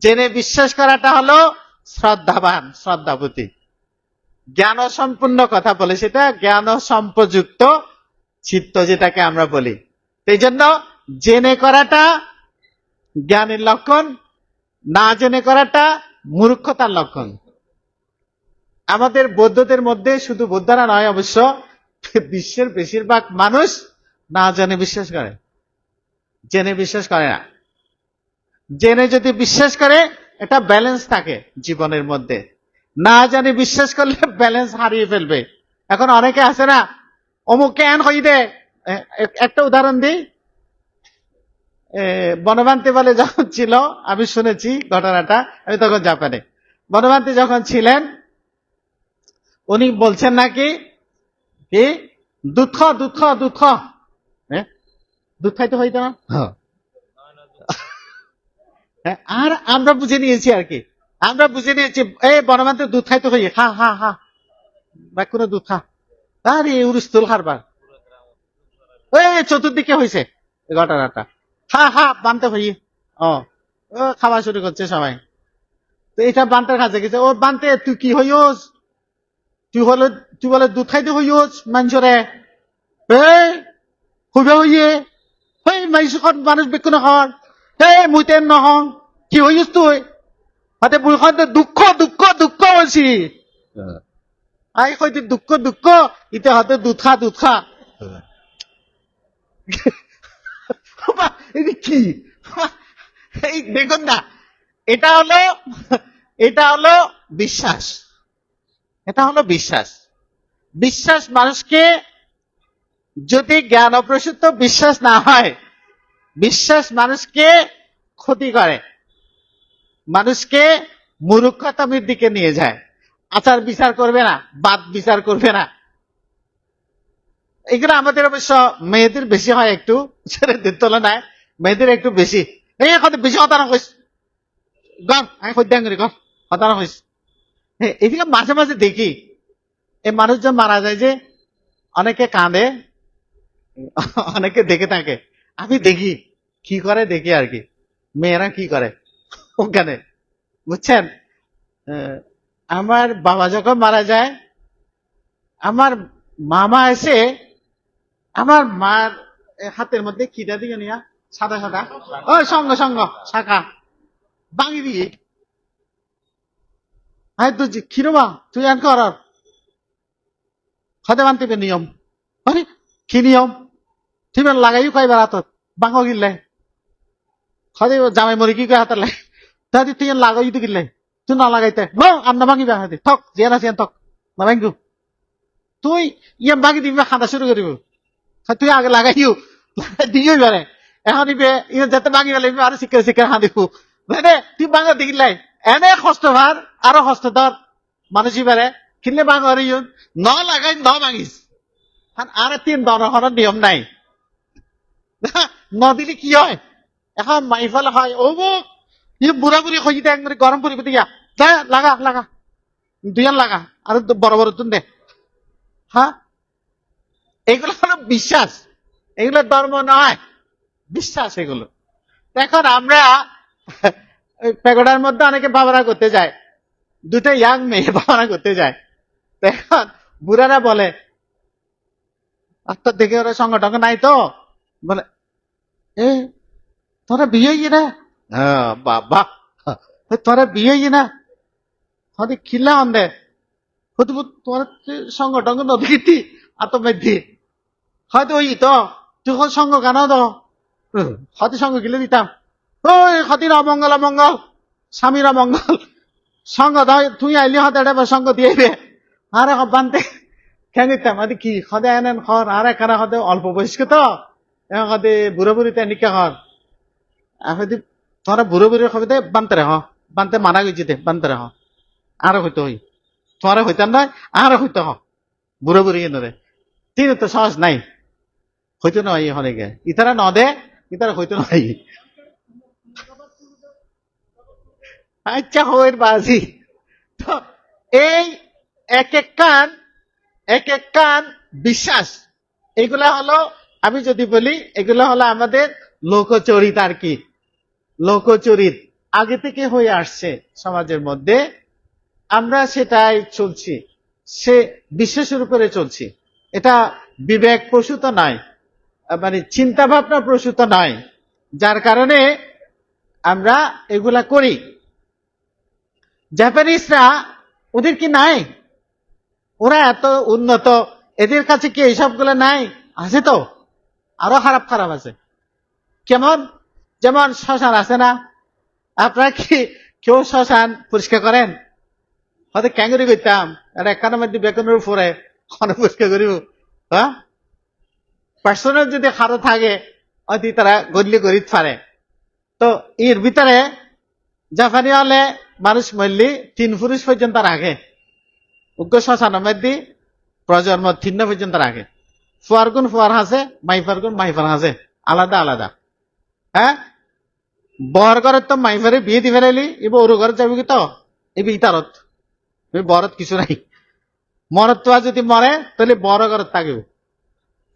জেনে বিশ্বাস করাটা হলো শ্রদ্ধাবান, শ্রদ্ধাবতী, জ্ঞান সম্পূর্ণ কথা বলে, সেটা জ্ঞান সম্পযুক্ত চিত্ত যেটাকে আমরা বলি। এই জন্য জেনে করাটা জ্ঞানের লক্ষণ, না জেনে করাটা মূর্খতার লক্ষণ। আমাদের বৌদ্ধদের মধ্যে, শুধু বৌদ্ধরা নয় অবশ্য, বিশ্বের বেশিরভাগ মানুষ না জেনে বিশ্বাস করে, জেনে বিশ্বাস করে না। জেনে যদি বিশ্বাস করে একটা ব্যালেন্স থাকে জীবনের মধ্যে, না জানি বিশ্বাস করলে ব্যালেন্স হারিয়ে ফেলবে। এখন অনেকে আছে না, অমুক কেন হই দে। একটা উদাহরণ দিই, বনবান্তি বলে যখন ছিল, আমি শুনেছি ঘটনাটা, আমি তখন জাপানে। বনবান্তি যখন ছিলেন, উনি বলছেন নাকি কি, দুঃখ দুঃখ দুঃখ, দুধ খাইতে হইতো না। আর আমরা বুঝে নিয়েছি আর কি, আমরা বুঝে নিয়েছি এই বনবান্তি দুধ খাইতে হই, হা হা হা, বা কোনো দুধ খা, আরে উরুস্তুল হারবার, ওই চতুর্দিকে হয়েছে ঘটনাটা, হা হা বানতে হই। ও খাওয়া শুরু করছে সবাই। তো এটা বান্তার কাছে গেছে, ও বানতে তুই কি হইস, তুই বলে দুধ খাইতে হইস মানুষরে, হইবে হইয়ে, হেই মানুষ বেকুন হর, হে মুইতেন নহং, কি হইস তুই, হাতে বুড়খান দুঃখ দুঃখ দুঃখ বলছি, আই হয়তো দুঃখ দুঃখ, ইতে হাতে দুধ খা দুধ খা। কি এই দেখুন না, এটা হলো বিশ্বাস। এটা হলো বিশ্বাস। বিশ্বাস মানুষকে, যদি জ্ঞান অপ্রসূত বিশ্বাস না হয়, বিশ্বাস মানুষকে ক্ষতি করে, মানুষকে মূর্খতামির দিকে নিয়ে যায়। আচার বিচার করবে না, বাদ বিচার করবে না। এগুলো আমাদের অবশ্য মেয়েদের বেশি হয় একটু, ছেলেদের তুলনায় মেয়েদের একটু বেশি। এই এখন বেশি কথা না কইস, গম আমি সদ্যাং করি গম কথা না কইস। এদিকে মাঝে মাঝে দেখি এই মানুষজন মারা যায় যে, অনেকে কাঁদে, অনেকে দেখে থাকে। আমি দেখি কি করে, দেখি আর কি মেয়েরা কি করে ওখানে, বুঝছেন। আহ, আমার বাবা যখন মারা যায়, আমার মামা এসে আমার মার হাতের মধ্যে খিদা দিয়ে নিয়া সাদা সাদা ওই সঙ্গ সঙ্গ শাখা ভাঙি দিয়ে, হ্যাঁ তুই খিরবা তুই আর কর হতে বানতে নিয়ম, আরে কি নিয়ম, তুই লাগাইও কয়বার হাতত বাঙ গিললে হতে জামাই মরি কি হাতে লাই, তাহলে তুই লাগাই তো গিললে, তুই না লাগাইতে ন আমনা ভাঙিবা হাতে থক জিয়া না জিয়ান থক না ভাঙ্গু, তুই ইয়ে ভাঙি দিবি খান্দা শুরু করিব, তুই আগে লাগাইও দিও এবারে এখন ইবে ইয়ে যাতে ভাঙি পেলে আরো শিখে শিখে হাঁদিব, মানে তুই বাঙা দেখিলাই এনে কষ্ট ভার আরো কষ্ট ধর মানুষ এবারে কিনলে বাঙ ন লাগাই ন ভাঙিস আর তিন দনের নিয়ম নাই, ন দিলে কি হয় এখন মাইফাল হয় ও ই বুড়া বুড়ি খোঁজিতে একবারে গরম পরিবে দিয়া যা লাগা লাগা দুইয়ান লাগা আর বড় বড় তুন দে, হ্যাঁ এগুলো হলো বিশ্বাস, এগুলো ধর্ম নয়, বিশ্বাস এগুলো। এখন আমরা প্যাগোডার মধ্যে অনেকে ভাবনা করতে যায়, দুটো ইয়াং মেয়ে ভাবনা করতে যায়, তো এখন বুড়ারা বলে আত্মার দেখে ওরা সঙ্গ টঙ্গ নাই তো, বলে এ তোরা বিয়ে হই না, হ্যাঁ বাবা তোরা বিয়ে হই না হয়তো খিল্লা অন্ধে হয়তো তোর সঙ্গ টঙ্গ নদী গীতি আত্মমেধি হয়তো ওই তো তুই সঙ্গ কেন তো হয়তো সঙ্গ গিলে দিতাম, ওই হতির অমঙ্গল অমঙ্গল স্বামীর অমঙ্গল সঙ্গ তুই আইলি হতে এটা সঙ্গ দিয়ে আর বানতে কেন দিতাম আদি কি সদে এনেন খর আর এখানে হতে অল্প বয়স্ক তো হতে বুড়ো বুড়িতে নিকা হর হয়তো তোরা বুড়ো বুড়ির হবে বানতে রে বানতে মানা গেছি দে বানতে রে আরো হইতে হই তোরা হইতাম নয় আরো হইতে হ বুড়ো বুড়ি এনে তিন তো সহজ নাই হইতো নয় হলে গে ইতারা ন দে ইতারা হইতো নয়, আচ্ছা হইর বাজি। তো এই এক এক কান বিশ্বাস, এগুলা হলো আমি যদি বলি এগুলা হলো আমাদের লোকচরিত আর কি, লোকচরিত আগে থেকে হয়ে আসছে সমাজের মধ্যে, আমরা সেটাই চলছি, সে বিশ্বাসের উপরে চলছি। এটা বিবেক প্রসূত নয়, মানে চিন্তা ভাবনা প্রসূত নয়, যার কারণে আমরা এগুলা করি। জাপানিজরা ওদের কি নাই, ওরা এত উন্নত, এদের কাছে কি এইসবগুলো নাই, আছে তো আরো খারাপ খারাপ আছে, কেমন যেমন শ্মশান আছে না, আপনারা কি কেউ শ্মশান পরিষ্কার করেন, হয়তো ক্যাঙ্গুরি করতাম আর একখানের মধ্যে বেতনের উপরে অনেক পরিষ্কার করিব, হ্যাঁ পার্সোনাল যদি খারো থাকে হয়তো তারা গদলি করি পারে। তো এর ভিতরে জাপানি হলে মানুষ মরলি 3 পুরুষ পর্যন্ত রাখে, উগ্র শ্মশানের মধ্যে প্রজন্ম 3 পর্যন্ত রাখে, ফুয়ার গুণ ফুয়ার হাসে মাইফার গুণ মাইফার হাসে আলাদা আলাদা, হ্যাঁ বর ঘরের তো মাইফারে বিয়ে দি ফেলাইলি এবার ওর ঘরে যাবি কি তো এবার ইতারত বরত কিছু নাই, মরত তো যদি মরে তাহলে বড় ঘরত থাকিব,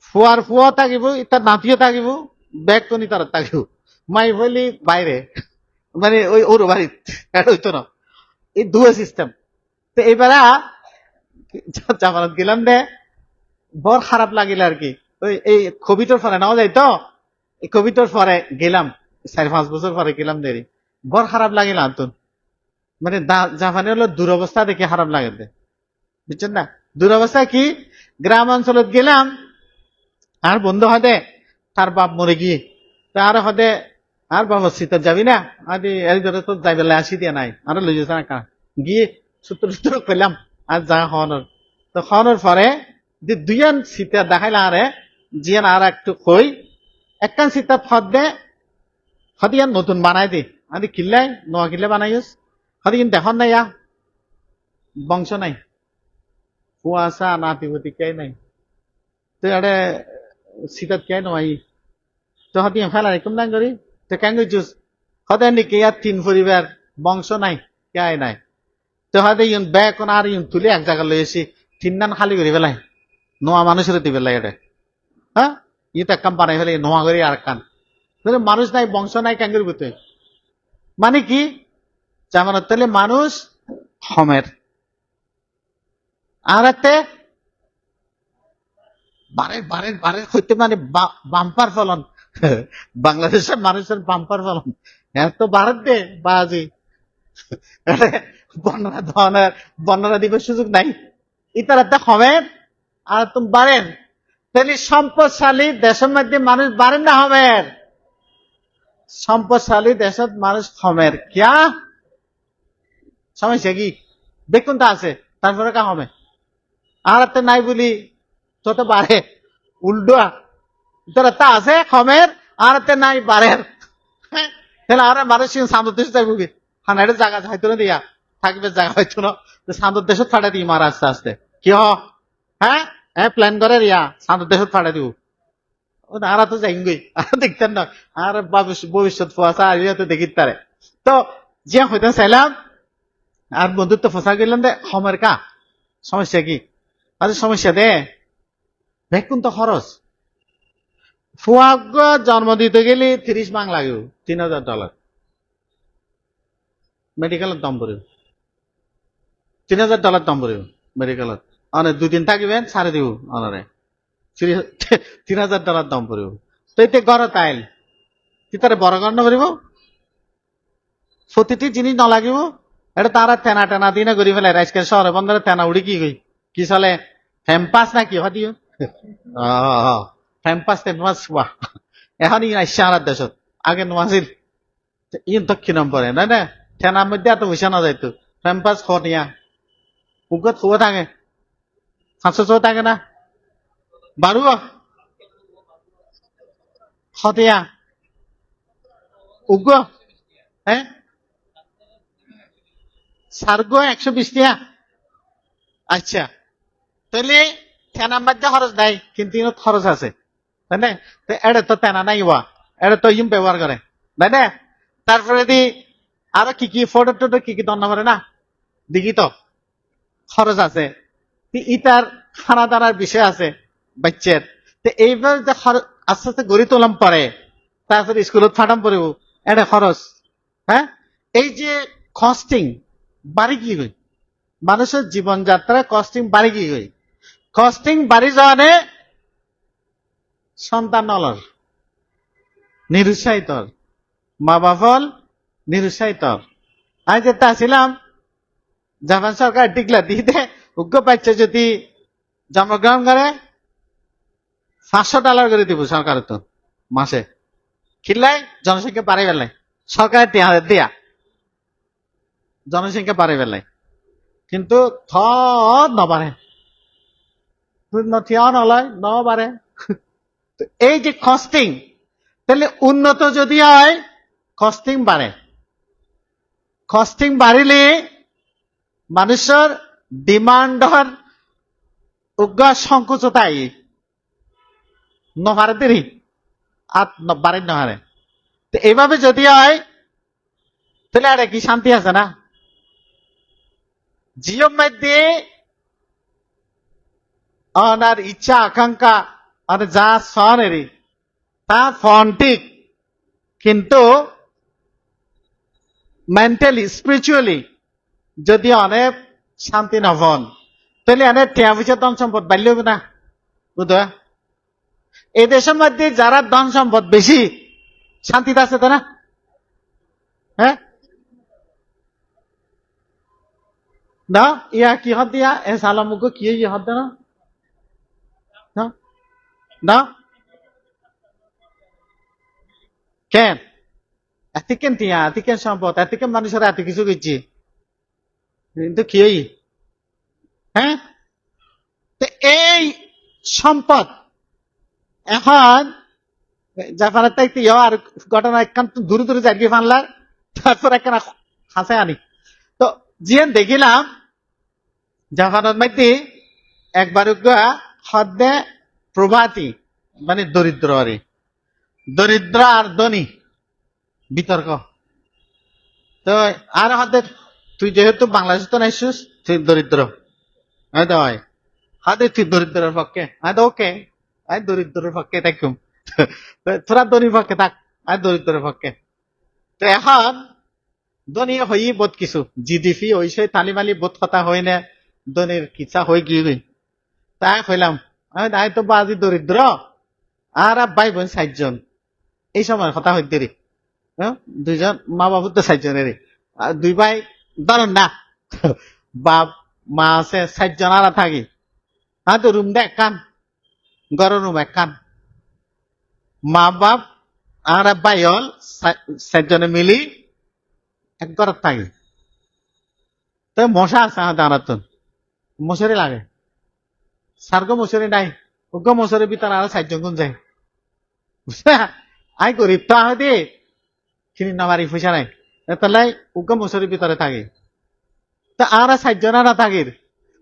ফুয়ার ফুয়া থাকিব তার নাতিও থাকিব, ব্যাগ কোনি তার থাকিব, মাই ফেলি বাইরে মানে ওই ওর বাড়িত এটা হইতো না, এই দুয়া সিস্টেম। তো এবারা জামানত গেলাম দে বড় খারাপ লাগিল আর কি, ওই এই কোভিডের পরে নেওয়া যায় তো, এই কোভিডের পরে গেলাম 4-5 বছর পরে গেলাম দেরি, বড় খারাপ লাগিল আন্তন, মানে জাপানি হলো দুরবস্থা দেখে খারাপ লাগে দে, বুঝছেন না দুরবস্থা কি, গ্রাম অঞ্চলত গেলাম আর বন্ধু হদে তার বাপ মরে গিয়ে তার হদে আর বাবা শীতের যাবি না আদি এর ধরে তো যাই বেলা আসি দিয়া নাই আরো লই যাস না গিয়ে সূত্র সূত্র পেলাম আর যা হনর তো হনর পরে দুইয়ান সীতা দেখাইলা আরে জিয়ান আর একটু কই একখান সীতা ফদ দে হদিয়ান নতুন বানাই দি আমি কিল্লাই নোয়া কিল্লে বানাইস হদিয়ান দেখন নাই বংশ নাই কুয়াশা নাতিপতি কে নাই তো আরে সীতাত কে নয় তো হদিয়ান ফেলা এরকম না করি তো কেন জুস হদে নাকি ইয়ার তিন পরিবার বংশ নাই কে নাই তো হয়তো ইউন ব্যাগ কোন আর ইউন তুলে এক জায়গা লই এসি তিন নান খালি করি ফেলাই নোয়া মানুষের দি ফেলাই এটা হ্যাঁ ইটা কাম বানাই ফেলে নোয়া করি আর কান মানুষ নাই বংশ নাই কেন করবো তুই মানে কি যেমন তাহলে মানুষ হমের আর এতে বারের বারের বারের হইতে মানে বাম্পার ফলন বাংলাদেশের মানুষের বাম্পার ফলন এত বারের দে বাজি বন্যা ধরনের বন্যা দিবের সুযোগ নাই ইতার একটা হমের আর তুমি বাড়েন তাহলে সম্পদশালী দেশের মধ্যে মানুষ বাড়েন না হমের সম্পদশালী দেশত মানুষ হমের কিয়া সমস্যা কি দেখুন তা আছে তারপরে কা হবে আর একটা নাই বলি তো বাড়ে উল্টা তোরা তা আছে হমের আর একটা নাই বাড়ের তাহলে আর মানুষ সামনের দেশে যাইব কি হানাইতে জায়গা হয়তো না দিয়া থাকবে জায়গা হয়তো না সামনের দেশত ফাটাই দিই মারা আস্তে আস্তে কি হ্যাঁ হ্যাঁ প্ল্যান করে রিয়া সামনের দেশত ফাটাই দিব আর তো যাইগই আর দেখতেন না আর ভবিষ্যৎ ফুয়াশা আর তো দেখি তারে তো যে হইতে চাইলাম আর বন্ধুত্ব ফসা গেলেন দে হমের কা সমস্যা কি আচ্ছা সমস্যা দে ভেকুন তো খরচ ফুয়াগ জন্ম দিতে গেলে 30 মাং লাগিব $3,000 মেডিকেলত দাম পড়িব $3,000 দাম পড়িব মেডিকেলত অনেক 2 দিন থাকিবেন ছাড়ে দিব অনারে $3,000 দাম পড়িব তো এতে ঘরত আইল তারে বড় গণ্য করিব প্রতিটি জিনিস ন লাগিব এটা তারা তেনা টেনা দিনে করি ফেলে আজকাল শহরে বন্ধরে তেনা উড়ি কি চলে ফেম্পাস না কি হদিও ফেম্পাস বাহ এখন ই আসছে আমার দেশত আগে নোয়াছিল ইন দক্ষিণ পরে নাই না ঠেনার মধ্যে এত পয়সা না যাইতো ফেম্পাস খনিয়া উগত খুয়া থাকে 500 থাকে না বারু খতিয়া উগ্র হ্যাঁ সার্গ 120 টাকা আচ্ছা তাহলে তেনার মধ্যে খরচ নাই কিন্তু খরচ আছে তাই না এটা তো তেনা নাই ওয়া এটা তো ইম ব্যবহার করে তাই না তারপরে দি আরো কি কি ফটো টোটো কি দন্ন করে না দেখি তো খরচ আছে ইটার খানা দানার বিষয় আছে বাচ্চার তো এইবার যে আস্তে আস্তে গড়ি তোলাম পরে তারপরে স্কুলত ফাটাম পড়ব এটা খরচ হ্যাঁ এই যে কস্টিং বাড়ি কি গই মানুষের জীবনযাত্রায় কস্টিং বাড়ি কি গই কস্টিং বাড়ি যাওয়ানে সন্তান নলর নিরুৎসাহিত মা বাপল নিরুৎসাহিত আমি যেটা আসছিলাম জাপান সরকার ডিক্লার দিয়ে উগ্র পাচ্ছে যদি জন্মগ্রহণ করে $500 করে দিব সরকার তো মাসে খিল্লাই জনসংখ্যা বাড়াই বেলায় সরকারের দিয়া জনসংখ্যা বাড়াই বেলায় কিন্তু নবাড়ে থিয়া নলয় নবাড়ে এই যে কস্টিং তাহলে উন্নত যদি হয় কস্টিং বাড়ে কস্টিং বাড়িলে মানুষের ডিমান্ডর উগ্র সংকুচতাই নহারে দেরি আর বাড়ি নহারে তো এইভাবে যদি হয় তাহলে আর কি শান্তি আছে না জিও মধ্যে আর ইচ্ছা আকাঙ্ক্ষা আর যা সনেরই তা ফন্টিক কিন্তু মেন্টালি স্পিরিচুয়ালি যদি অনেক শান্তি নভন তাহলে অনেক টিয়া পয়সা ধন সম্পদ বাড়লে হবে না বুঝা এই দেশের মধ্যে যারা ধন সম্পদ বেশি শান্তিতে আছে তো না হ্যাঁ না ইয়া কি হত দিয়া এ সালামুক কি হত না না কেন এতিকেন টিয়া এতিকেন সম্পদ এতিকেন মানুষের এত কিছু করছি কিন্তু কি হ্যাঁ, তো এই সম্পদ এখন জাপানের তাইতে আর ঘটনা একখান দূরে দূরে যাই ফানলার, তারপর একখান হাসে আনি। তো জিয়ান দেখিলাম জাপানের মধ্যে একবার হদ্দে প্রভাতি মানে দরিদ্র আরে, দরিদ্র আর ধনী বিতর্ক। তো আর হদ্দে তুই যেহেতু বাংলাদেশ তো নাইছিস, তুই দরিদ্র হয়, হাতে তুই দরিদ্রের পক্ষে, ওকে আয় দরিদ্রের পক্ষে থাকুম, তোরা ধনীর পক্ষে থাক, আয় দরিদ্রের পক্ষে। তো এখন ধনী হই বোধ কিছু জিডিপি হইছে তালিমালি বোধ কথা হয় না, ধনীর কিচ্ছা হয়ে গিয়ে তাই কইলাম আয় তো বাজি দরিদ্র আর ভাই বোন 60 জন, এই সময় কথা হইতে রে, দুইজন মা বাবু তো 60 জনের, আর দুই ভাই ধরেন না, বাপ মা আছে 60 জন আর থাকি, তো রুম দেখ কান, গড় রুম এক কান, মা বাপ আর ভাই হল 60 জনে মিলি এক ঘরত থাকি। তো মশা আছে দাঁড়াতন, মশারি লাগে, সার্গ মশারি নাই, উগ্র মশারির ভিতরে আর 60 জন গুণ যায়, আই গরিব তো আহ দে কিনি নামারি পয়সা নাই, তাহলে উগ্র মশারির ভিতরে থাকে। তো আর 60 জন না থাকির,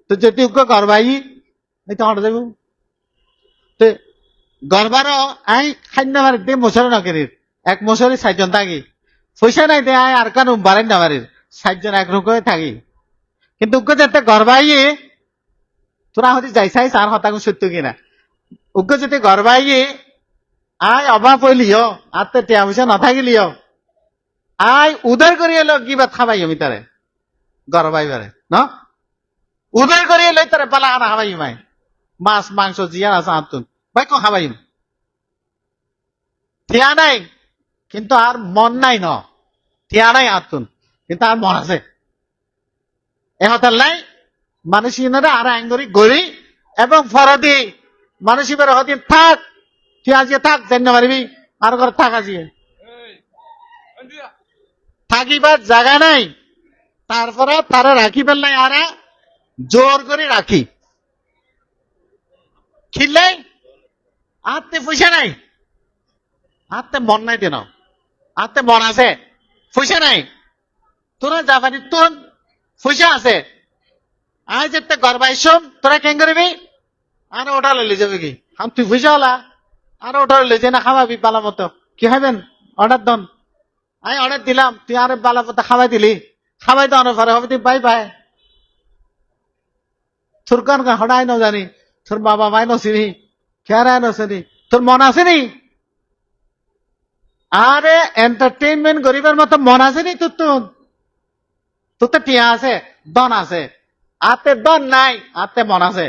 তো যদি উগ্র গর্বাই এই তো হট যাব, তো গর্বারও আই খাদ্য মারি দে মশারি নকেরির, এক মশারি 60 জন থাকি, পয়সা নাই দে আয় আর কান বাড়েন না মারির 60 জন একরকম থাকি। কিন্তু উগ্র যাতে গর্বাই তোরা হতে যাই চাইছ আর হতাঙ্গ সত্য কিনা, উগ্র যদি গর্বাই আয় অভাব হইলিও আর তো টিয়া পয়সা নাথাকিলিও আয় উদয় করিয়ে লো কিবা খাবাই আমি তারে গর্বাই বারে ন, উদয় করিয়ে লই তারে পালা আনা খাবাই মাই, মাছ মাংস জিয়া আছে আতুন ভাই কো খাবাই, টিয়া নাই কিন্তু আর মন নাই ন, টিয়া নাই আতুন কিন্তু আর মন আছে, এ হতার নাই মানুষ আর আঙ্গুরি গড়ি এবং ফরদি মানুষ হদিন থাক, তুই আজকে থাক জানি পারবি আর ঘর থাক, আজকে থাকিবার জায়গা নাই, তারপরে তারা রাখি পেলাই আর জোর করে রাখি খিললে আত্মে পয়সা নাই, আত্মে মন নাই দেন, আত্মে মন আছে পয়সা নাই, তোরা জাপানি তোর পয়সা আছে, আজ একটা গর্বাইসম তোরা কেন করবি আর ওটা লইলে যাবে কি, তুই পয়সা হলা আর ওটা লইলে যে না খাওয়াবি বালা মতো কি হবেন অর্ডার দন, আমি অর্ডার দিলাম তুই আর বালা মতো খাওয়াই দিলি, খাওয়াই দেওয়ানোর পরে হবে তুই বাই বাই, তোর কান হঠাই ন জানি, তোর বাবা মাই নছিনি খেয়ারাই নছিনি, তোর মন আসেনি, আরে এন্টারটেইনমেন্ট গরিবের মতো মন আসেনি তোর, তোর তো টিয়া আছে দন আছে, আতে দন নাই আতে মন আছে,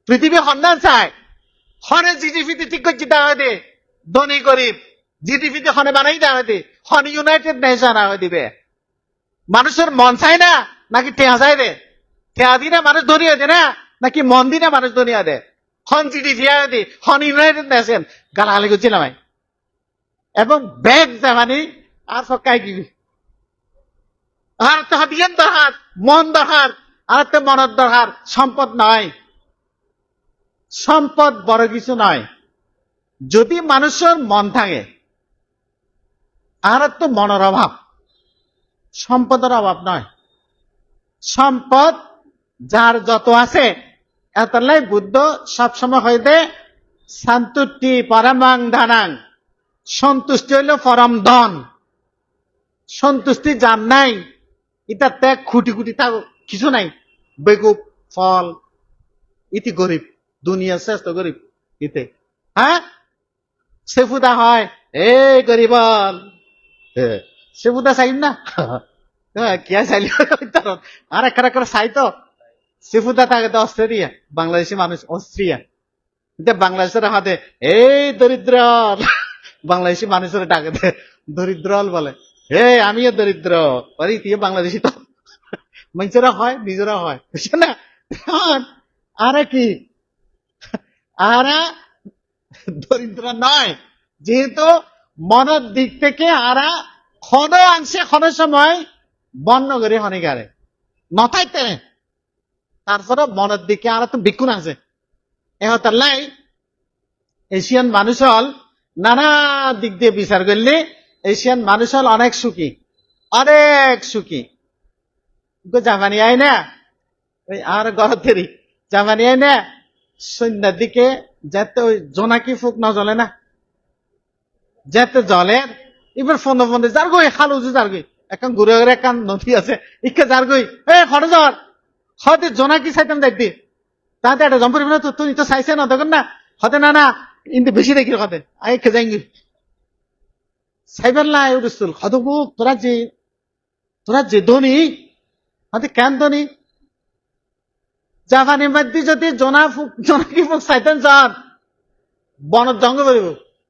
পৃথিবী সন্ধান চাই হনে জিডিপিতে ঠিক করছি দেওয়া দে, ধনী গরিব জিডিপিতে হনে বানাই দেওয়া দে, হন ইউনাইটেড নেশন হয়ে দিবে, মানুষের মন চাই না নাকি টেয়া চাই দে, টেয়া দিনে মানুষ ধনী হয়ে না নাকি মন দিনে মানুষ ধনী হয়ে, হন জিডিপি দি হন ইউনাইটেড নেশন গালাগালি করছিলাম, এবং ব্যাগ জামানি আর সকাই দিবি, আর তো হাতিয়ান দরকার মন দরকার, আর তো মনের দরকার, সম্পদ নয়, সম্পদ বড় কিছু নয়, যদি মানুষের মন থাকে, আর তো মনের অভাব, সম্পদের অভাব নয়, সম্পদ যার যত আছে এতলাই বুদ্ধ সবসময় হইতে শান্তুটি পরমাং ধানাং, সন্তুষ্টি হইল পরম ধন, সন্তুষ্টি যার নাই এটা ত্যাগ খুঁটি খুঁটি থাক কিছু নাই, বেকুব ফল ইতি গরিব, দুনিয়া শ্রেষ্ঠ গরিব ইতে, হ্যাঁ সেফুদা হয় এই গরিব সেফুদা চাইম না, কে চাইলি আর একটা চাই তো সেফুদা থাকে তো অস্ট্রেলিয়া, বাংলাদেশি মানুষ অস্ট্রিয়া, বাংলাদেশের হাতে এই দরিদ্র, বাংলাদেশি মানুষের ডাকে দে দরিদ্র বলে, হে আমিও দরিদ্র, আরে তুই বাংলাদেশি তো, মানুষেরা হয় নিজেরা হয় বুঝছে না, আর কি আর দরিদ্র নয়, যেহেতু মনের দিক থেকে আরা ক্ষণ আংশে ক্ষণ সময় বন্য করে হনিকারে নথাইতে তারপরে মনের দিকে আর তো বিক্ষুণ আছে এহতাল্লাই এশিয়ান মানুষ হল নানা দিক দিয়ে বিচার করলে এশিয়ান মানুষ হল অনেক সুখী, অনেক সুখী। জাপানি আই না ওই আর গরতেরই জাপানি আই না সন্ধ্যার দিকে যাতে ওই জোনাকি ফুক না জ্বলে না, যাতে জলে এবার ফোনে ফোনে যার গই খালু যার গই এখন ঘুরে ঘুরে একটা নদী আছে ইকে যার গই খড় যাওয়ার হতে জোনাকি চাইতাম যাইতে তাতে একটা জম্পর না তো তুই তো চাইছে না তখন না হতে না না কিন্তু বেশি দেখি হতে আই খে যাই সাইবার লাই উড়ুস্তুল হত বুক তোরা যে ধনী হতে কেন ধনী জাপানের মধ্যে যদি জোনাকি ফুক চাইতেন যান বনের জঙ্গল বেরিব,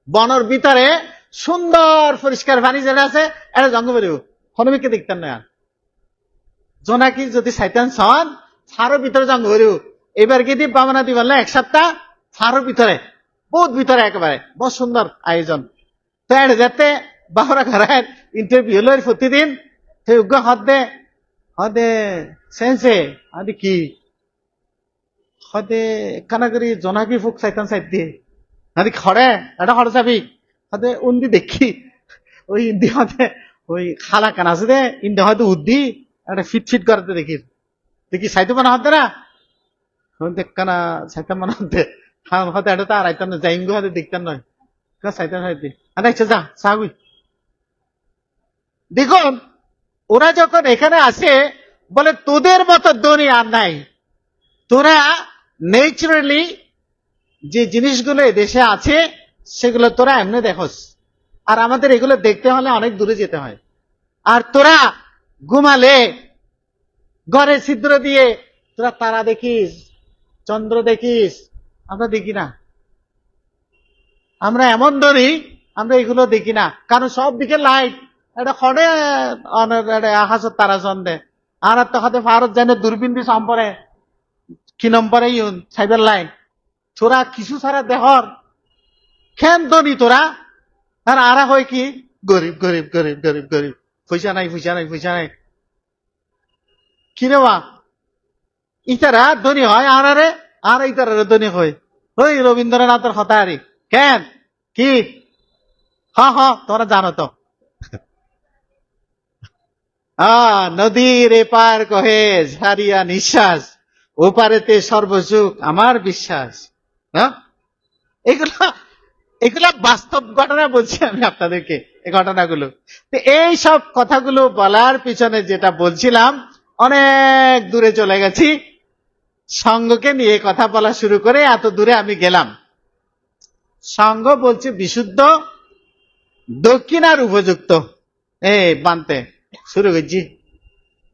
বনের ভিতরে সুন্দর পরিষ্কার পানি যেটা আছে এটা জঙ্গল বেরিব হনুমিকে দেখতেন না। জোনাকি যদি চাইতেন চান ফারোর ভিতরে জঙ্গল বেরিব, এবার কি দিয়ে বামনা দিবার এক সপ্তাহ ফারোর ভিতরে বহুত ভিতরে একেবারে বহুত সুন্দর আয়োজন। তো এটা যাতে বাহরা ঘরের ইন্টারভিউ হলো প্রতিদিন সেই উগ্র হদে সেন্সে আদি কি হদে কানাগরি জোনাকি ফুক চাইতেন চাই দিয়ে আদি খড়ে এটা খড় যাবি হদে উন্দি দেখি ওই ইন্দি হদে ওই খালা কান আছে দে ইন্দি হয়তো উদ্দি একটা ফিট করতে দেখি চাইতে মানে হতে না কানা চাইতাম মানে হতে হতে এটা তো আর আইতাম না যাইম গো হতে দেখতাম নয় চাইতাম চাইতে আচ্ছা যা চাগুই দেখুন ওরা যখন এখানে আসে বলে তোদের মতো ধনী আর নাই, তোরা ন্যাচারালি যে জিনিসগুলো দেশে আছে সেগুলো তোরা এমনি দেখোস, আর আমাদের এগুলো দেখতে হলে অনেক দূরে যেতে হয়। আর তোরা ঘুমালে ঘরে ছিদ্র দিয়ে তোরা তারা দেখিস, চন্দ্র দেখিস, আমরা দেখি না। আমরা এমন ধরি আমরা এগুলো দেখি না, কারণ সব দিকে লাইট এটা খড়ে আকাশত তারা চন্দে আর তো হাতে ভারত জানে দূরবীন দিয়ে সম্পরে কি নম্বরে সাইবার লাইন তোরা কিছু ছাড়া দেহর খেন ধনী তোরা আর আরা হয় কি গরিব গরিব গরিব গরিব গরিব পয়সা নাই পয়সা নাই পয়সা নাই কিরে বা ইতারা ধনী হয় আর ইতারা ধনী হয় ওই রবীন্দ্রনাথের হতাহারি কেন কি তোরা জানো তো নদীর এপার কহে ঝারিয়া নিঃশ্বাস ওপারেতে সর্বসুখ আমার বিশ্বাস। এগুলা বাস্তব ঘটনা বলছি আমি আপনাদেরকে এই ঘটনাগুলো। তো এই সব কথাগুলো বলার পিছনে যেটা বলছিলাম অনেক দূরে চলে গেছি, সঙ্গকে নিয়ে কথা বলা শুরু করে এত দূরে আমি গেলাম। সঙ্গ বলছে বিশুদ্ধ, দক্ষিণার উপযুক্ত। বানতে শুরু করছি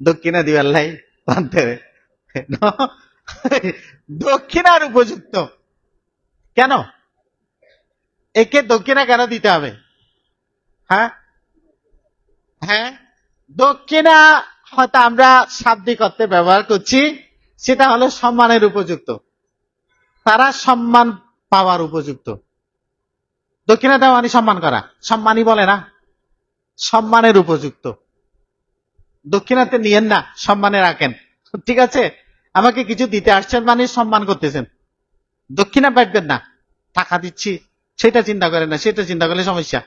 দক্ষিণা দিবার লাই বানতে দক্ষিণার উপযুক্ত কেন, একে দক্ষিণা কেন দিতে হবে? হ্যাঁ দক্ষিণা হয়তো আমরা শাব্দিক অর্থে ব্যবহার করছি, সেটা হলো সম্মানের উপযুক্ত, তারা সম্মান পাওয়ার উপযুক্ত। দক্ষিণা দেওয়া মানে সম্মান করা, সম্মানই বলে না, সম্মানের উপযুক্ত। দক্ষিণাতে নিয়েন না, সম্মানে রাখেন। ঠিক আছে, আমাকে কিছু দিতে আসছেন মানে সম্মান করতেছেন, দক্ষিণা পাইবেন না, টাকা দিচ্ছি সেটা চিন্তা করেন না, সেটা চিন্তা করলে সমস্যা।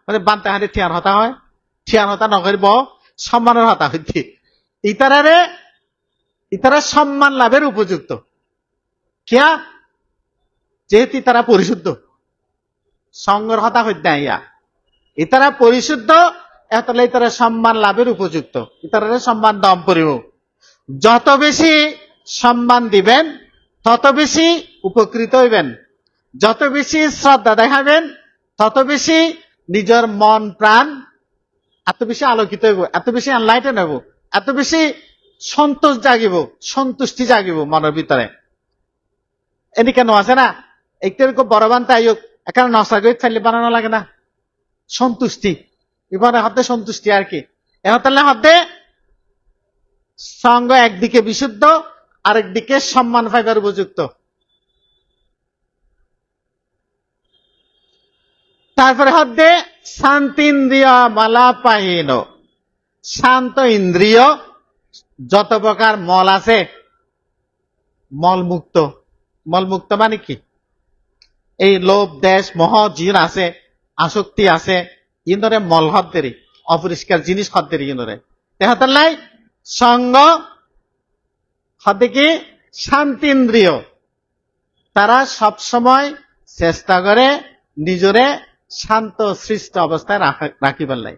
মানে বানতে হাতে ঠিয়ার হতা হয়, ঠিয়ার হতা নগর সম্মানের হতা হইতে ইতারা সম্মান লাভের উপযুক্ত কিয়া, যেহেতু তারা পরিশুদ্ধ, সঙ্গর হতা হইতে ইয়া ইতারা পরিশুদ্ধ, এতলে ইতারা সম্মান লাভের উপযুক্ত, ইতারা সম্মান দম পরিব। যত বেশি সম্মান দিবেন তত বেশি উপকৃত হইবেন, যত বেশি শ্রদ্ধা দেখাবেন তত বেশি নিজের মন প্রাণ এত বেশি আলোকিত হইব, এত বেশি এনলাইটেন হইব, এত বেশি সন্তোষ জাগিব, সন্তুষ্টি জাগিব মনের ভিতরে। এনি কেন আছে না একটু বড় বান তাই হোক এখানে নশা করে ফেলে বানানো লাগে না, সন্তুষ্টি এবারে হাতে সন্তুষ্টি আর কি। এহতাল্লা হাতে সঙ্গ একদিকে বিশুদ্ধ, আরেকদিকে সম্মান পাইবার উপযুক্ত। তারপরে হচ্ছে শান্তিন্দ্রিয় মালাপাহীন, শান্ত ইন্দ্রিয় যত প্রকার মল আছে মলমুক্ত। মলমুক্ত মানে কি? এই লোভ দেশ মোহ জিন আছে, আসক্তি আছে, ইন্দরে মল হদ্দেরি, অপরিষ্কার জিনিস হদ্দেরি ইন্দরে তেহাতার লাই সঙ্গ হতে কি শান্তিন্দ্রিয়। তারা সব সময় চেষ্টা করে নিজরে শান্ত সৃষ্ট অবস্থায় রাখিবার লাই।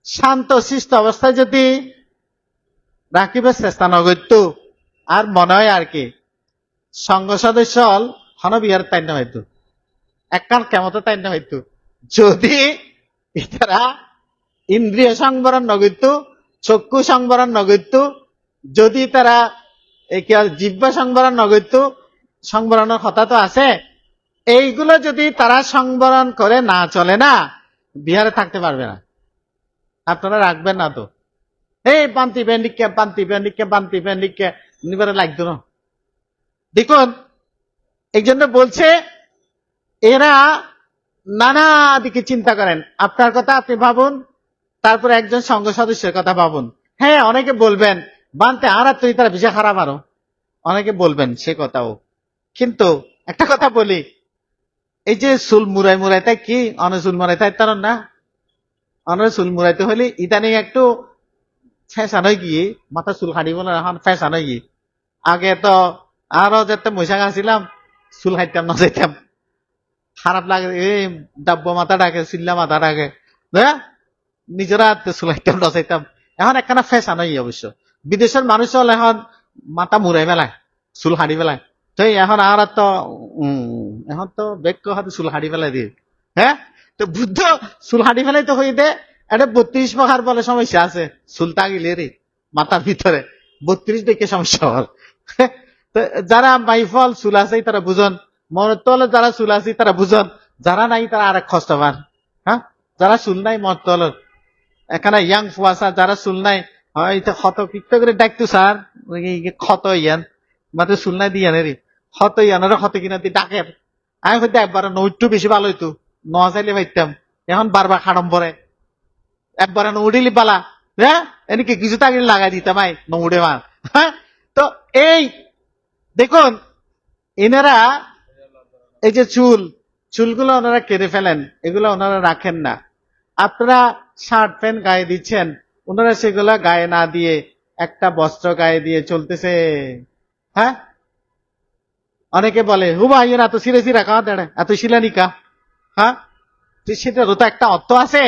শান্ত সৃষ্ট অবস্থায় যদি রাখিবার চেষ্টা নগত্য আর মনে হয় আর কি সঙ্গ সদস্য হল হনবিহার তাই না হয়তো একখান কেমত তাই না হয়তো যদি তারা ইন্দ্রিয় সংবরণ নগত্য, চক্ষু সংবরণ নগত্য, যদি তারা জিহ্বা সংবরণ নগত্য, সংবরণের কথা তো আছে, এইগুলো যদি তারা সংবরণ করে না চলে না বিহারে থাকতে পারবে না। আপনারা রাখবেন না তো এই পান্তি বেন্ডিকে পান্তি বেন্ডিকে পান্তি বেন্ডিকে নিবারে লাগতো না। দেখুন এই জন্য বলছে এরা নানা দিকে চিন্তা করেন। আপনার কথা আপনি ভাবুন, তারপরে একজন সংঘ সদস্যের কথা ভাবুন। হ্যাঁ অনেকে বলবেন বানতে আর তুই তারা বিষয় খারাপ আরো অনেকে বলবেন সে কথাও, কিন্তু একটা কথা বলি, এই যে চুল মুড়াই মুড়াই তাই কি অনচুল মুড়াই তাই তার না, অনচুল মুড়াইতে হলে ইদানিং একটু ফ্যাশন হয়ে গিয়ে মাথা চুল কাটিব না, এখন ফ্যাশন হয়ে গিয়ে। আগে তো আরো যেতে মহিষা আসছিলাম চুল কাটতাম না যাইতাম, খারাপ লাগে এই ডাব্য মাথা ডাকে চিল্লা মাথা ডাকে, হ্যাঁ নিজেরা চুল কাটতাম না যাইতাম। এখন একখানা ফ্যাশন হয়ে অবশ্য বিদেশের মানুষ হল এখন মাথা মুড়াই মেলায় চুল হাঁড়ি বেলায়, তো এখন আর তো এখন তো বেক্য হাতে চুল হাঁড়ি ফেলাই দিয়ে। হ্যাঁ তো বুদ্ধ চুল হাঁড়ি ফেলাই তো হয়ে দে এটা 32 প্রকার বলে সমস্যা আছে চুল তাগিলে রে মাথার ভিতরে 32 দিকে সমস্যা হল। তো যারা মাইফল চুল আছে তারা বুঝন, মনের তলে যারা চুল আছে তারা বুঝন, যারা নাই তারা আরেক কষ্ট পান। হ্যাঁ যারা চুল নাই মন তলের এখানে ইয়াং ফুয়াশা যারা চুল নাই হয়তো ক্ষত পিক্ত করে ডাকতো স্যার ক্ষত ইয়ান মাত্র চুল নাই দিয়ে রে ক্ষত ইয়ানের ক্ষত কিনা দিয়ে ডাকে। আমি হয়তো একবার নৈট্টু বেশি ভালো হইতো নোয়া চাইলে পাইতাম, এখন বারবার খাড়ম পরে একবার উড়িলি পালা। হ্যাঁ এনেকে কিছু তাকে লাগাই দিতাম আই নৌড়ে মার। হ্যাঁ তো এই দেখুন এনারা এই যে চুলগুলো ওনারা কেটে ফেলেন, এগুলো ওনারা রাখেন না। আপনারা শার্ট প্যান্ট গায়ে দিচ্ছেন, ওনারা সেগুলা গায়ে না দিয়ে একটা বস্ত্র গায়ে দিয়ে চলতেছে। হ্যাঁ অনেকে বলে হুবা ইয়ে এত সিরে সিরা কাহা দেড়ে এত শিলানিকা। হ্যাঁ সেটারও তো একটা অর্থ আছে,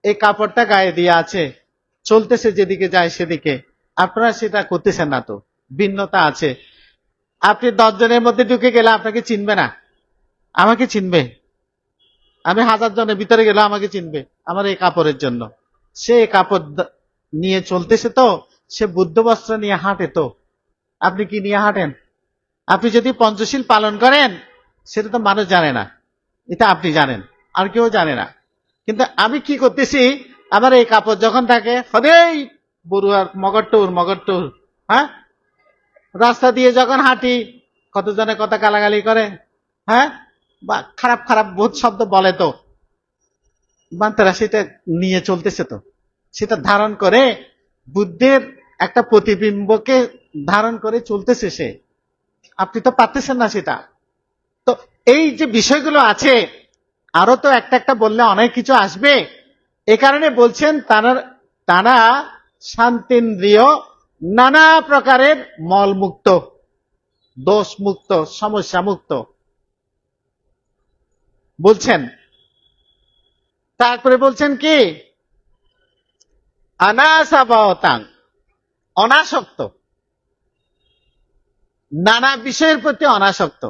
এই কাপড়টা গায়ে দিয়ে আছে চলতেছে যেদিকে যায় সেদিকে, আপনারা সেটা করতেছেন না তো ভিন্নতা আছে। আপনি 10 জনের মধ্যে ঢুকে গেলে আপনাকে চিনবে না, আমাকে চিনবে। আমি 1000 জনের ভিতরে গেলে আমাকে চিনবে আমার এই কাপড়ের জন্য। সে কাপড় নিয়ে চলতেছে তো, সে বুদ্ধ বস্ত্র নিয়ে হাঁটে তো, আপনি কি নিয়ে হাঁটেন? আপনি যদি পঞ্চশীল পালন করেন সেটা তো মানুষ জানে না, এটা আপনি জানেন আর কেউ জানে না। কিন্তু আমি কি করতেছি, আমার এই কাপড় যখন থাকে হদেই বড়ুয়ার মগরটুর। হ্যাঁ রাস্তা দিয়ে যখন হাঁটি কতজনে কথা গালাগালি করে, হ্যাঁ বা খারাপ খারাপ বহুত শব্দ বলে তো, তারা সেটা নিয়ে চলতেছে তো, সেটা ধারণ করে বুদ্ধের একটা প্রতিবিম্বকে ধারণ করে চলতেছে সে, আপনি তো পারতেছেন না সেটা। তো এই যে বিষয়গুলো আছে আরো তো একটা একটা বললে অনেক কিছু আসবে, এ কারণে বলছেন তারা শান্তিন্দ্রিয়, নানা প্রকারের মলমুক্ত, দোষ মুক্ত, সমস্যা মুক্ত বলছেন। তারপরে বলছেন কি অনাসাবতাং, অনাসক্ত, নানা বিষয়ের প্রতি অনাসক্ত।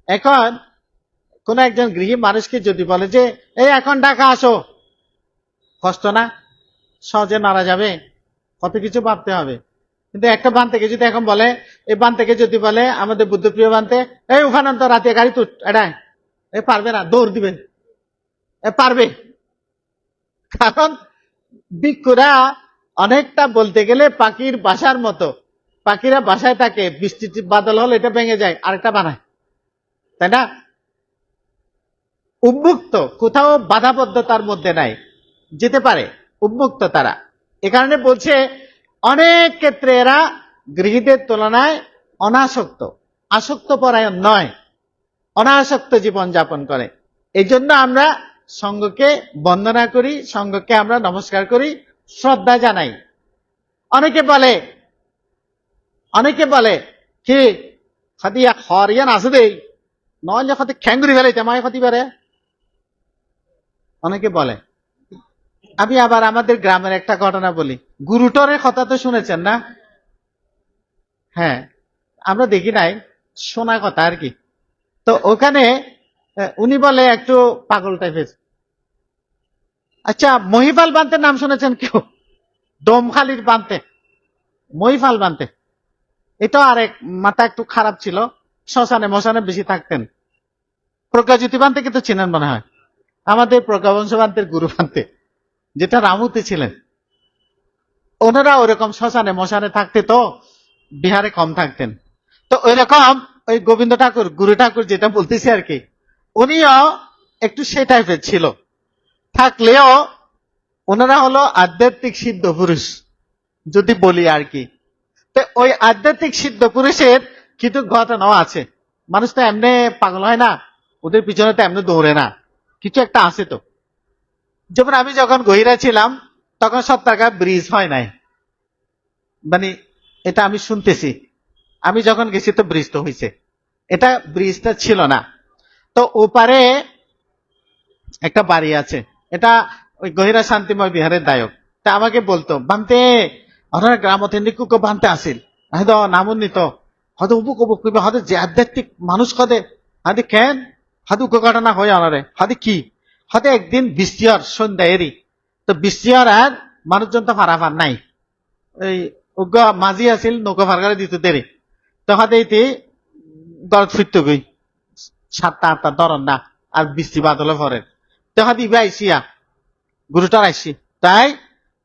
এখন কোন একজন গৃহী মানুষকে যদি বলে যে এই এখন ঢাকা আসো, কষ্ট না, সহজে মারা যাবে, কত কিছু ভাবতে হবে। কিন্তু একটা বান থেকে যদি এখন বলে, এই বান থেকে যদি বলে আমাদের বুদ্ধপ্রিয় বানতে এই উফানন্ত রাতে গাড়ি তুট এটাই, এ পারবে না, দৌড় দিবে, এ পারবে। কারণ ভিক্ষুরা অনেকটা বলতে গেলে পাখির বাসার মতো, পাখিরা বাসায় থাকে, বৃষ্টি বাদল হলে এটা ভেঙে যায় আরেকটা বানায়, তাই না? উন্মুক্ত, কোথাও বাধাবদ্ধতার মধ্যে নাই, যেতে পারে, উন্মুক্ত তারা। এ কারণে বলছে অনেক ক্ষেত্রে এরা গৃহীদের তুলনায় অনাসক্ত, আসক্ত পরায়ণ নয়, অনাসক্ত জীবন যাপন করে। এই জন্য আমরা সঙ্গকে বন্দনা করি, সঙ্গকে আমরা নমস্কার করি, শ্রদ্ধা জানাই। অনেকে বলে কি খাদি এক হরিয়ান আছে দেই, নইলে খাদি খ্যাঙ্গুরি ফেলাইতে মায় খাতি পারে, অনেকে বলে। আমি আবার আমাদের গ্রামের একটা ঘটনা বলি। গুরুটরের কথা তো শুনেছেন না? হ্যাঁ, আমরা দেখি নাই, শোনা কথা আর কি। তো ওখানে উনি বলে একটু পাগল টাইপের। আচ্ছা, মহিপাল বান্তের নাম শুনেছেন কেউ? ডোমখালির বান্তে, মহিপাল বান্তে। এটা আরেক মাথা একটু খারাপ ছিল, শ্মশানে মশানে বেশি থাকতেন। প্রজ্ঞাজ্যোতি বান্তে কিন্তু চিনেন মনে হয়, আমাদের প্রজ্ঞাবংশ বান্তের গুরু বান্তে, যেটা রামুতে ছিলেন। ওনারা ওরকম শ্মশানে মশানে থাকতে তো বিহারে কম থাকতেন। তো ওই রকম ওই গোবিন্দ ঠাকুর, গুরু ঠাকুর যেটা বলতেছি আর কি, উনিও একটু সে টাইপের ছিল, থাকলেও ওনারা হলো আধ্যাত্মিক সিদ্ধ পুরুষ যদি বলি আর কি। তো ওই আধ্যাত্মিক সিদ্ধ পুরুষের কিছু ঘটনাও আছে। মানুষ তো এমনি পাগল হয় না, ওদের পিছনে তো এমনি দৌড়ে না, কিছু একটা আছে তো। যেমন আমি যখন গহিরা ছিলাম তখন 70 ব্রিজ হয় নাই, মানে এটা আমি শুনতেছি। আমি যখন গেছি তো ব্রিজ তো হয়েছে, এটা ব্রিজটা ছিল না। তো ওপারে একটা বাড়ি আছে, এটা ওই গহিরা শান্তিময় বিহারের দায়ক। তা আমাকে বলতো বানতে আপনার গ্রাম অথেন্টিক বানতে আসিল, হয়তো নামুন্নিত হয়তো উবুক উবুক কইবে, হয়তো যে আধ্যাত্মিক মানুষ কদে হাতে কেন হাতে উক ঘটনা হয় আনারে হাতে কি হাতে একদিন বৃষ্টি হওয়ার সন্ধ্যা এরি। তো বৃষ্টি হওয়ার আর মানুষজন তো ফারাফার নাই, এই উগ্র মাঝি আছিল নৌকা ফারগারে দিতে দেরি। তো হাতে ইতি দর ফিরতে গই 7টা 8টা ধরন না, আর বৃষ্টি বাদলে পরে। তো হাতে ইবে আইসিয়া গুরুটার আইসি, তাই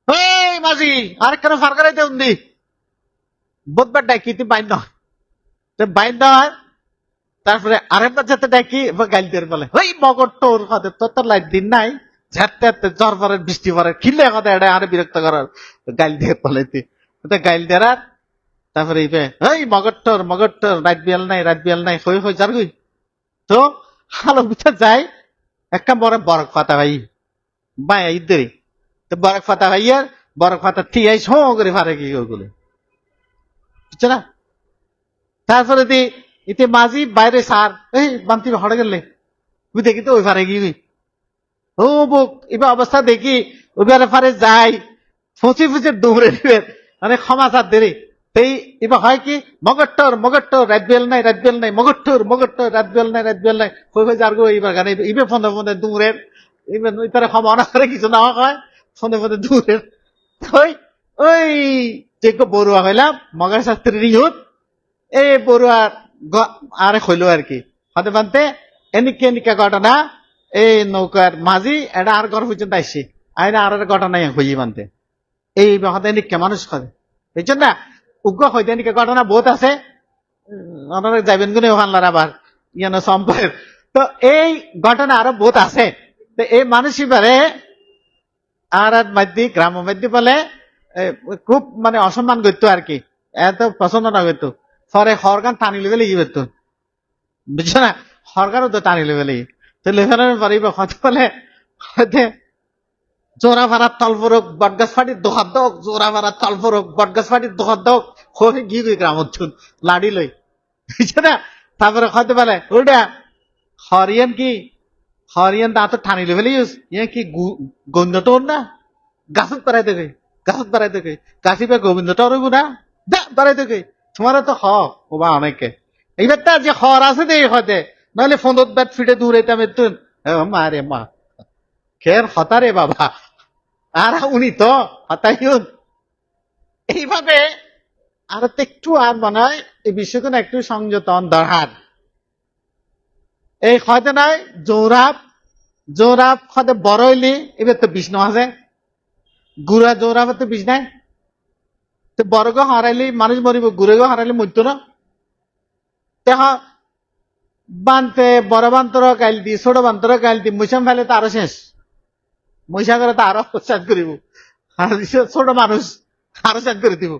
ওই মাঝি আরেকখানে ফারগারে দেউন দি বুধবার ডাকি তুই বাইন নয়, বাইন নয়। তারপরে আরেকবার যাতে ডাকি গাইল দিয়ে বলে ওই মগর তোর হাতে তোর তো লাইট দিন নাই, ঝাড়তে জ্বর পরে বৃষ্টি পরে কিনলে কথা এটা আরে বিরক্ত করার, গাইল দিয়ে বলে তুই গাইল দেয়ার। তারপরে এই মগর তোর রাত বিয়াল নাই হই হই যার গই। তো হালো ভিতর যায় একটা বড় বরফ পাতা ভাই বাই ইদেরি। তো বরফ পাতা ভাইয়ার বরফ পাতা ঠিক আই সো করে ফারে কি ওগুলো, বুঝছো না? তারপরে ইতে মাঝি বাইরে সার এই বান্তি হড়ে গেলে তুই দেখি তো ওই ফারে গিয়ে ও বুক এবার অবস্থা দেখি ওইবারে ফারে যাই ফুচি ফুচি দৌড়ে দিবে, মানে ক্ষমা চার দেরি। এই এবার হয় কি মগট্টর রাত বেল নাই মগট্টর রাত বেল নাই হই হই যার গো এইবার গানে ইবে ফোনে ফোনে দূরের ইবে ওই তারা ক্ষমা না করে কিছু না হয় ফোনে ফোনে দূরের। ওই ওই যে বড়ুয়া হইলাম মগের শাস্ত্রীর ইহুদ, এই বড়ুয়ার আরে হইলো আর কি হতে পানতে এনিকা ঘটনা। এই নৌকার মাঝি এটা আর ঘর পর্যন্ত আইসি আইনা আর ঘটনা হই মানতে এই হতে এনিকা মানুষ করে। এই জন্য উগ্র হইতে এনিকা ঘটনা বহুত আছে, আপনারা যাবেন গুনে ওখানলার আবার ইয়ানো সম্পর্ক। তো এই ঘটনা আরো বহুত আছে। তো এই মানুষই পারে আর মাধ্যে গ্রাম মধ্যে বলে খুব মানে অসম্মান করতো আর কি, এত পছন্দ না করতো। পরে হরগান টানি লেগে লেগে যেত, বুঝছো না? হরগানও তো টানি লেগে লেগে তো লেখানোর পারিব হয়তো বলে হয়তো জোড়া ভাড়ার তলফরক বটগাছ ফাটির দোহার দক, জোড়া ভাড়ার তলফরক বটগাছ ফাটির দোহার দক হয়ে গিয়ে গই গ্রাম লাড়ি লই, বুঝছো না? তারপরে হয়তো বলে ওটা হরিয়ান কি হরিয়ান তা তো টানি লেগে ইউজ ইয়ে কি গন্ধ তোর না গাছত বাড়াই দেবে গাছিবে গোবিন্দটা রইব না বাড়াই দেবে তোমার তো হ ওবা অনেকে এইবার তার যে হর আছে দে হতে নাহলে ফোনত ব্যাট ফিটে দূর হইতাম এতুন মা রে মা খের হতারে বাবা আর উনি তো হতাইন এইভাবে। আর একটু আর মনে হয় এই বিষয়গুলো একটু সংযতন দরকার। এই হয়তো নয় জোরাপ হয়তো বড় হইলি এবার তো বিষ্ণু আছে গুড়া জোরাপ তো বিষ নাই, তো বড় গো হারাইলি মানুষ মরিব, গুড়ে গো হারাইলে মরতো না। দেখ বানতে বড় বান্তর গাইল দি ছোট বান্তর গাইল দি মৈশাম ফেলে তো আরো শেষ, মৈশা করে তো আরো শেষ করিব, ছোট মানুষ আরো শেষ করে দিব।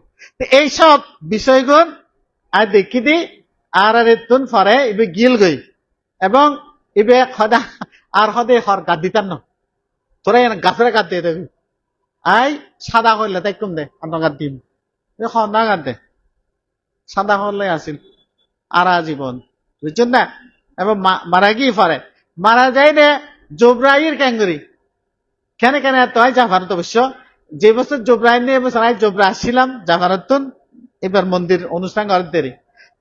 এইসব বিষয়গুণ আর দেখি দি আর তুন পরে ইবে গিল গই এবং ইবে সদা আর সদে হর গাদ দিতাম না তোরা গাছের গাদ দিয়ে দেবি আই সাদা করলে তাই কম দে অন্য গাদ দিম সন্ধ্যা গাদ দে সাদা করলে আসিল আর জীবন বুঝছেন না এবং মারা গিয়ে পারে মারা যায় না জোবরাইয়ের ক্যাঙ্গুরি কেন কেন এত হয় জাফারত অবশ্য যে বছর জোবরাই নিয়ে এবছর আই জোবরা আসছিলাম জাফারতুন এবার মন্দির অনুষ্ঠান করার দেরি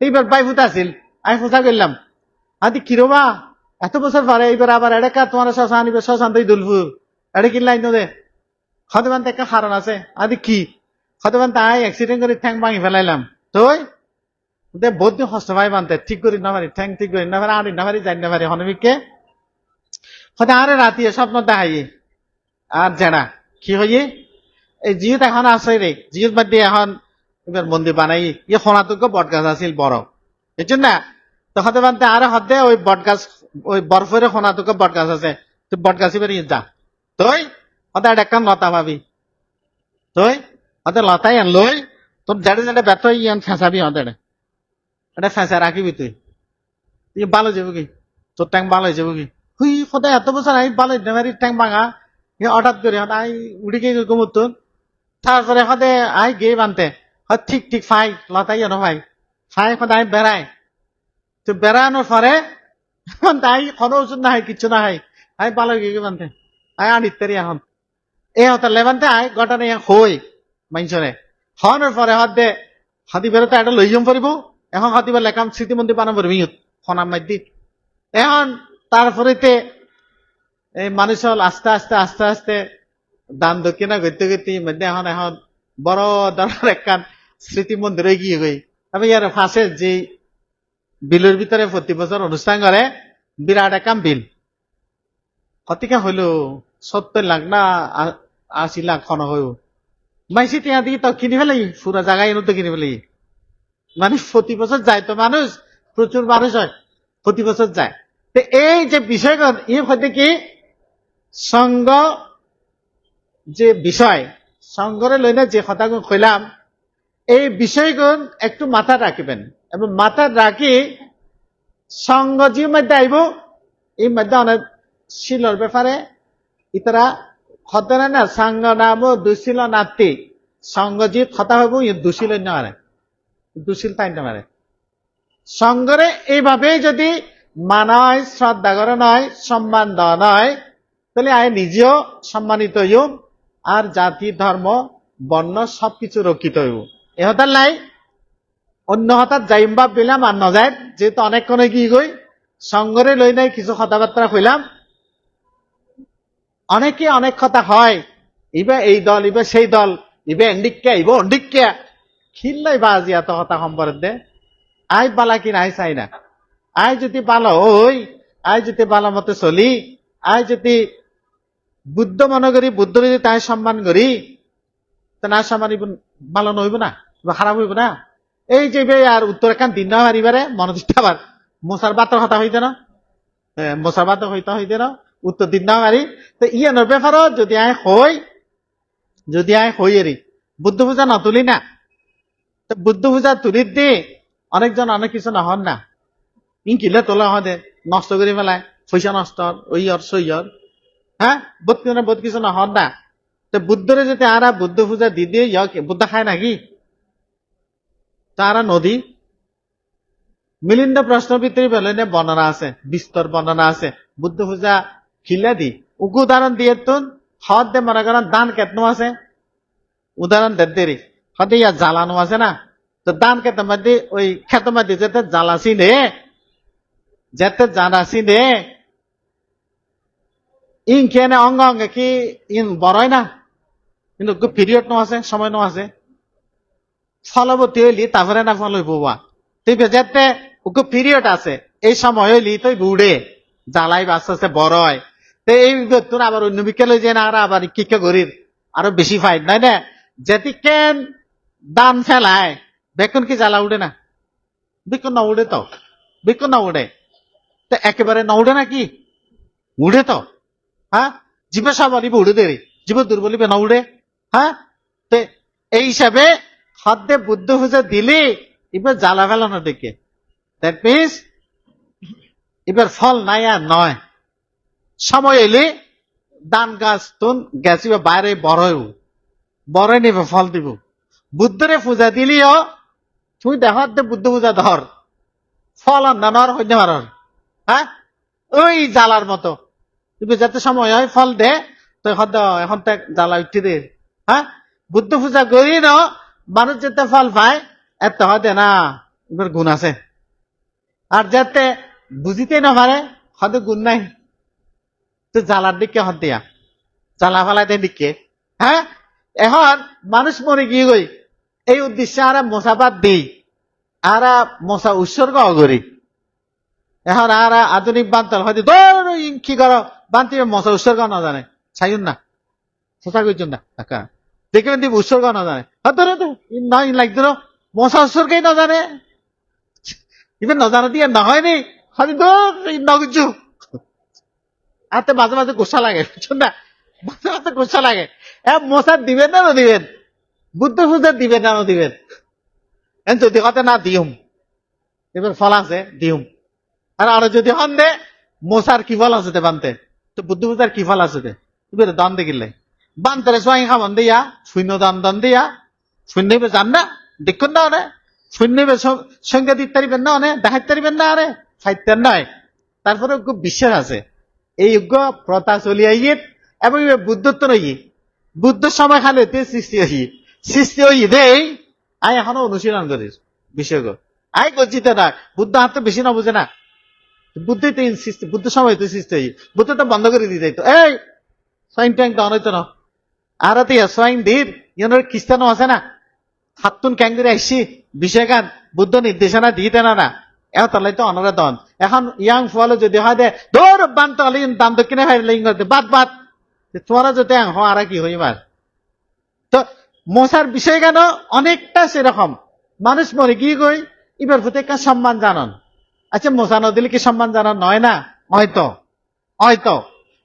এইবার বাই ফুটা আসিল আমি ফুটা করলাম আদি কিরবা এত বছর পরে এইবার আবার এড়েকা তোমার শশা আনিবে শশান তুই দুলফুর এড়ে কিনলাই দে হতে একটা কারণ আছে আদি কি হতে আই অ্যাক্সিডেন্ট করে ঠ্যাং ভাঙি ফেলাইলাম তুই বহুত দিন হস্ত ভাই বানতে ঠিক করি না পারি ঠ্যাং ঠিক করি না পারি আড়ি না পারি যাই না পারি হনবিককে হতে আরে রাতি স্বপ্ন দেখাই আর জেনা কি হইয়ে এই জিহুত এখন আছে রে জিহুত বাদ দিয়ে এখন এবার মন্দির বানাই ইয়ে সোনাতুক বট গাছ আছিল বড় এই জন্য তো হতে বানতে আরে হতে ওই বট গাছ ওই বরফের সোনাতুক বট গাছ আছে তুই বট গাছি বেরিয়ে যা তুই হতে একটা লতা পাবি তুই হতে লতাই আন লই তোর জেডে জেডে ব্যথ ইয়ান ফেঁসাবি হতে এটা ফেঁসা রাখিবি তুই তুই ভালো যাবো কি তোর ট্যাঙ্ক ভালো হয়ে যাবো কি হুই সদায় এত বছর আই ভালো নেমারি ট্যাঙ্ক ভাঙা হঠাৎ করে আই উড়ি গিয়ে ঘুমতুন তারপরে সদে আই গিয়ে বানতে ঠিক ঠিক ফাই লতাই আনো ফাই ফাই সদায় বেড়ায় তো বেড়ানোর পরে তাই কোনো ওষুধ না হয় কিছু না হয় আই ভালো গিয়ে বানতে আই আনিতারি এখন এই হতে লেবানতে আই গটা নিয়ে হই মাইনসরে হওয়ার পরে হদে হাতি বেরোতে একটা লই যাম পারিব এখন হাতিবার লেখাম স্মৃতি মন্দির বানাবো ইউত খনাম মাইদি এখন তারপরেতে এই মানুষ হল আস্তে আস্তে আস্তে আস্তে দান দক্ষিণা করতে করতে মধ্যে এখন এখন বড় ধরনের একখান স্মৃতি মন্দিরে গিয়ে গই আমি ইয়ার ফাঁসে যে বিলের ভিতরে প্রতি বছর অনুষ্ঠান করে বিরাট একাম বিল কতিকা হইল 70 লাখ না 80 লাখ খন হইব মাইসি টিয়া দিকে তো কিনি ফেলাই পুরা জায়গায় এনে তো কিনি ফেলাই মানে প্রতি বছর যায় তো মানুষ প্রচুর মানুষ হয় প্রতি বছর যায় তো এই যে বিষয়গণ ই হতে কি সঙ্গ যে বিষয় সঙ্গরে লইনে যে কথাগুলো কইলাম এই বিষয়গুণ একটু মাথা রাখবেন এবং মাথা রাখি সঙ্গ যে মধ্যে আইব এই মধ্যে অনেক শিলর ব্যাপারে ইতারা খতনা না সঙ্গ নাম দুশীল নাতি সঙ্গ যে কথা হইব ই দুশীল না মারে দুশীল তাই না মারে সঙ্গরে এইভাবে যদি মানা হয় শ্রদ্ধা করা নয় সম্মান দেওয়া নয় তাহলে আয় নিজেও সম্মানিত হইব আর জাতি ধর্ম বর্ণ সবকিছু রক্ষিত হইব এ হতার লাই অন্য হঠাৎ যাইম্বা পেলাম আর নজায় যেহেতু অনেকক্ষণে কি গই সঙ্গরে লই নাই কিছু কথাবার্তা কইলাম অনেকে অনেক কথা হয় ইবে এই দল ইবে সেই দল ইবে এন্ডিককে ইবে অন্ডিককে খিল্লাই বাজি এত কথা সম্পর্কে আই বালা কি নাই চাই না আই যদি ভালো হই আই যদি ভালো মতো চলি আই যদি বুদ্ধ মনে করি বুদ্ধ যদি তাই সম্মান করি তা না সম্মান ভালো নহইব না খারাপ হইব না এই যে আর উত্তরাখান দিন না হারিবারে মনে দিতে আবার মশার বাতের কথা হইতে না মশার বাত হইতে না উত্তর দিন না হারি তো ইয়ানোর ব্যাপারও যদি আয় হই এরি বুদ্ধ পূজা নতুলি না তো বুদ্ধ পূজা তুলির দি অনেকজন অনেক কিছু নহন না ইনকিলে তোলা হদে নষ্ট করে ফেলায় পয়সা নষ্ট ওইয়র সইয়র হ্যাঁ বহুত কিছু নহন না তো বুদ্ধরে যদি আরা বুদ্ধ পূজা দি দিয়ে বুদ্ধ খায় নাকি তারা নদী মিলিন্দ প্রশ্ন ভিতরে বলে বর্ণনা আছে বিস্তর বর্ণনা আছে বুদ্ধ পূজা খিলা দি উক উদাহরণ দিয়ে তুন হদ দে মনে করেন দান কেতনো আছে উদাহরণ দেরি হতে ইয়া জ্বালানো আছে না তো দান কেতে মধ্যে ওই খেত মধ্যে যেতে জ্বালাসি নে যেতে জানাসি নে ইন কেনে অঙ্গ অঙ্গে কি ইন বড়ই না কিন্তু পিরিয়ড নো আছে সময় নো আছে ফলবতী হইলি তারপরে না ফল হইব তুই যেতে ওকে পিরিয়ড আছে এই সময় হইলি তুই বুড়ে জ্বালাই বাচ্চা আছে বড় হয় তো এই তোর আবার অন্য বিকেল হয়ে যায় না আর আবার কি করির আরো বেশি ফাইট নাই না যেটি কেন দান ফেলায় বেকন কি জ্বালা উঠে না বেকন না উঠে তো বেকন না উঠে তো একেবারে না উঠে নাকি উঠে তো হ্যাঁ জীবে সবলিবে উঠে দেরি জীব দুর্বলিবে না উঠে হ্যাঁ তো এই হিসাবে হদ্দে বুদ্ধ পূজা দিলে এবার জ্বালা ফেলানোর দিকে। দ্যাট মিনস এবার ফল নাই আর নয়, সময় এলে ধান গাছ তুন গেছি বাইরে বড় নিবে ফল দিব। বুদ্ধরে পূজা দিলিও তুই দেখ বুদ্ধ পূজা ধর, ফল আন্দানোর হইতে পার, হ্যাঁ ওই জ্বালার মতো। তুমি যাতে সময় হয় ফল দে তো এখন তো জ্বালা উঠতে দে। হ্যাঁ বুদ্ধ পূজা করি ন মানুষ যাতে ফল পায় এত হতে না, এবার গুণ আছে। আর যাতে বুঝিতে না পারে হয়তো গুণ নাই, তো জ্বালার দিকে হত দিয়া জ্বালা ফেলাইতে দিকে। হ্যাঁ এখন মানুষ মরে গিয়ে গই এই উদ্দেশ্যে আর মশাবাদ দিই আর মশা উৎসর্গ করি। এখন আর আধুনিক বান্তল হয়তো ধর কি করো বান্তি মশা উৎসর্গ না জানে চাইন না চেষ্টা করছেন না দেখবেন দিব উৎসর্গ না জানে নয় লাগতো মশা উৎসর্গই না জানে, ইভেন নজানা দিয়ে না হয়নি হয়তো নগজু হাতে মাঝে মাঝে গোসা লাগে, বুঝছেন না, মাঝে মাঝে গোসা লাগে। মশা দিবেন না দিবেন, বুদ্ধ পূজা দিবেন না দিবেন, যদি হতে না দিউম এবার ফল আছে দিউম। আর যদি হন দে মশার কি ফল আছে বানতে, তো বুদ্ধ পূজার কি ফল আছে এবার দান দেখিলে বান্তরে সোয়াই খাবন দিয়া শূন্য দান দিয়া শূন্য জান না দেখুন না অনে শূন্য সংখ্যা দিতে পারিবেন না অনে দেখাইতে পারিবেন না আরে খাইতেন নয়। তারপরে খুব বিশ্বাস আছে এই যজ্ঞ প্রথা চলি আইয়ে এবং বুদ্ধত্ব নই বুদ্ধ সময় খালে সৃষ্টি হই দেই আই এখনো অনুশীলন করিস বিষয় আই গজ্জিত না বুদ্ধ হাত তো বেশি না বুঝে না, বুদ্ধই তো সৃষ্টি বুদ্ধ সময় তো সৃষ্টি হই বুদ্ধ তো বন্ধ করে দিয়ে যাইতো এই সোয়াইন ট্যাঙ্ক দাও নয়তো না আর সোয়াইন ধীর ইয়নের খ্রিস্টানও আছে না হাতুন ক্যাং করে আসছি বিষয় গান বুদ্ধ নির্দেশনা দিতে না এখন তাহলে তো অনরা দন। এখন ইয়াং ফলে যদি হয় দে দৌড় বান তাহলে দান দক্ষিণে হাই লিঙ্গ বাদ তোমরা যদি আর কি হইবার। তো মশার বিষয় কেন অনেকটা সেরকম মানুষ মরে গিয়ে গই এবার প্রতি একটা সম্মান জানান। আচ্ছা মশা নদিলে কি সম্মান জানান নয় না, হয়তো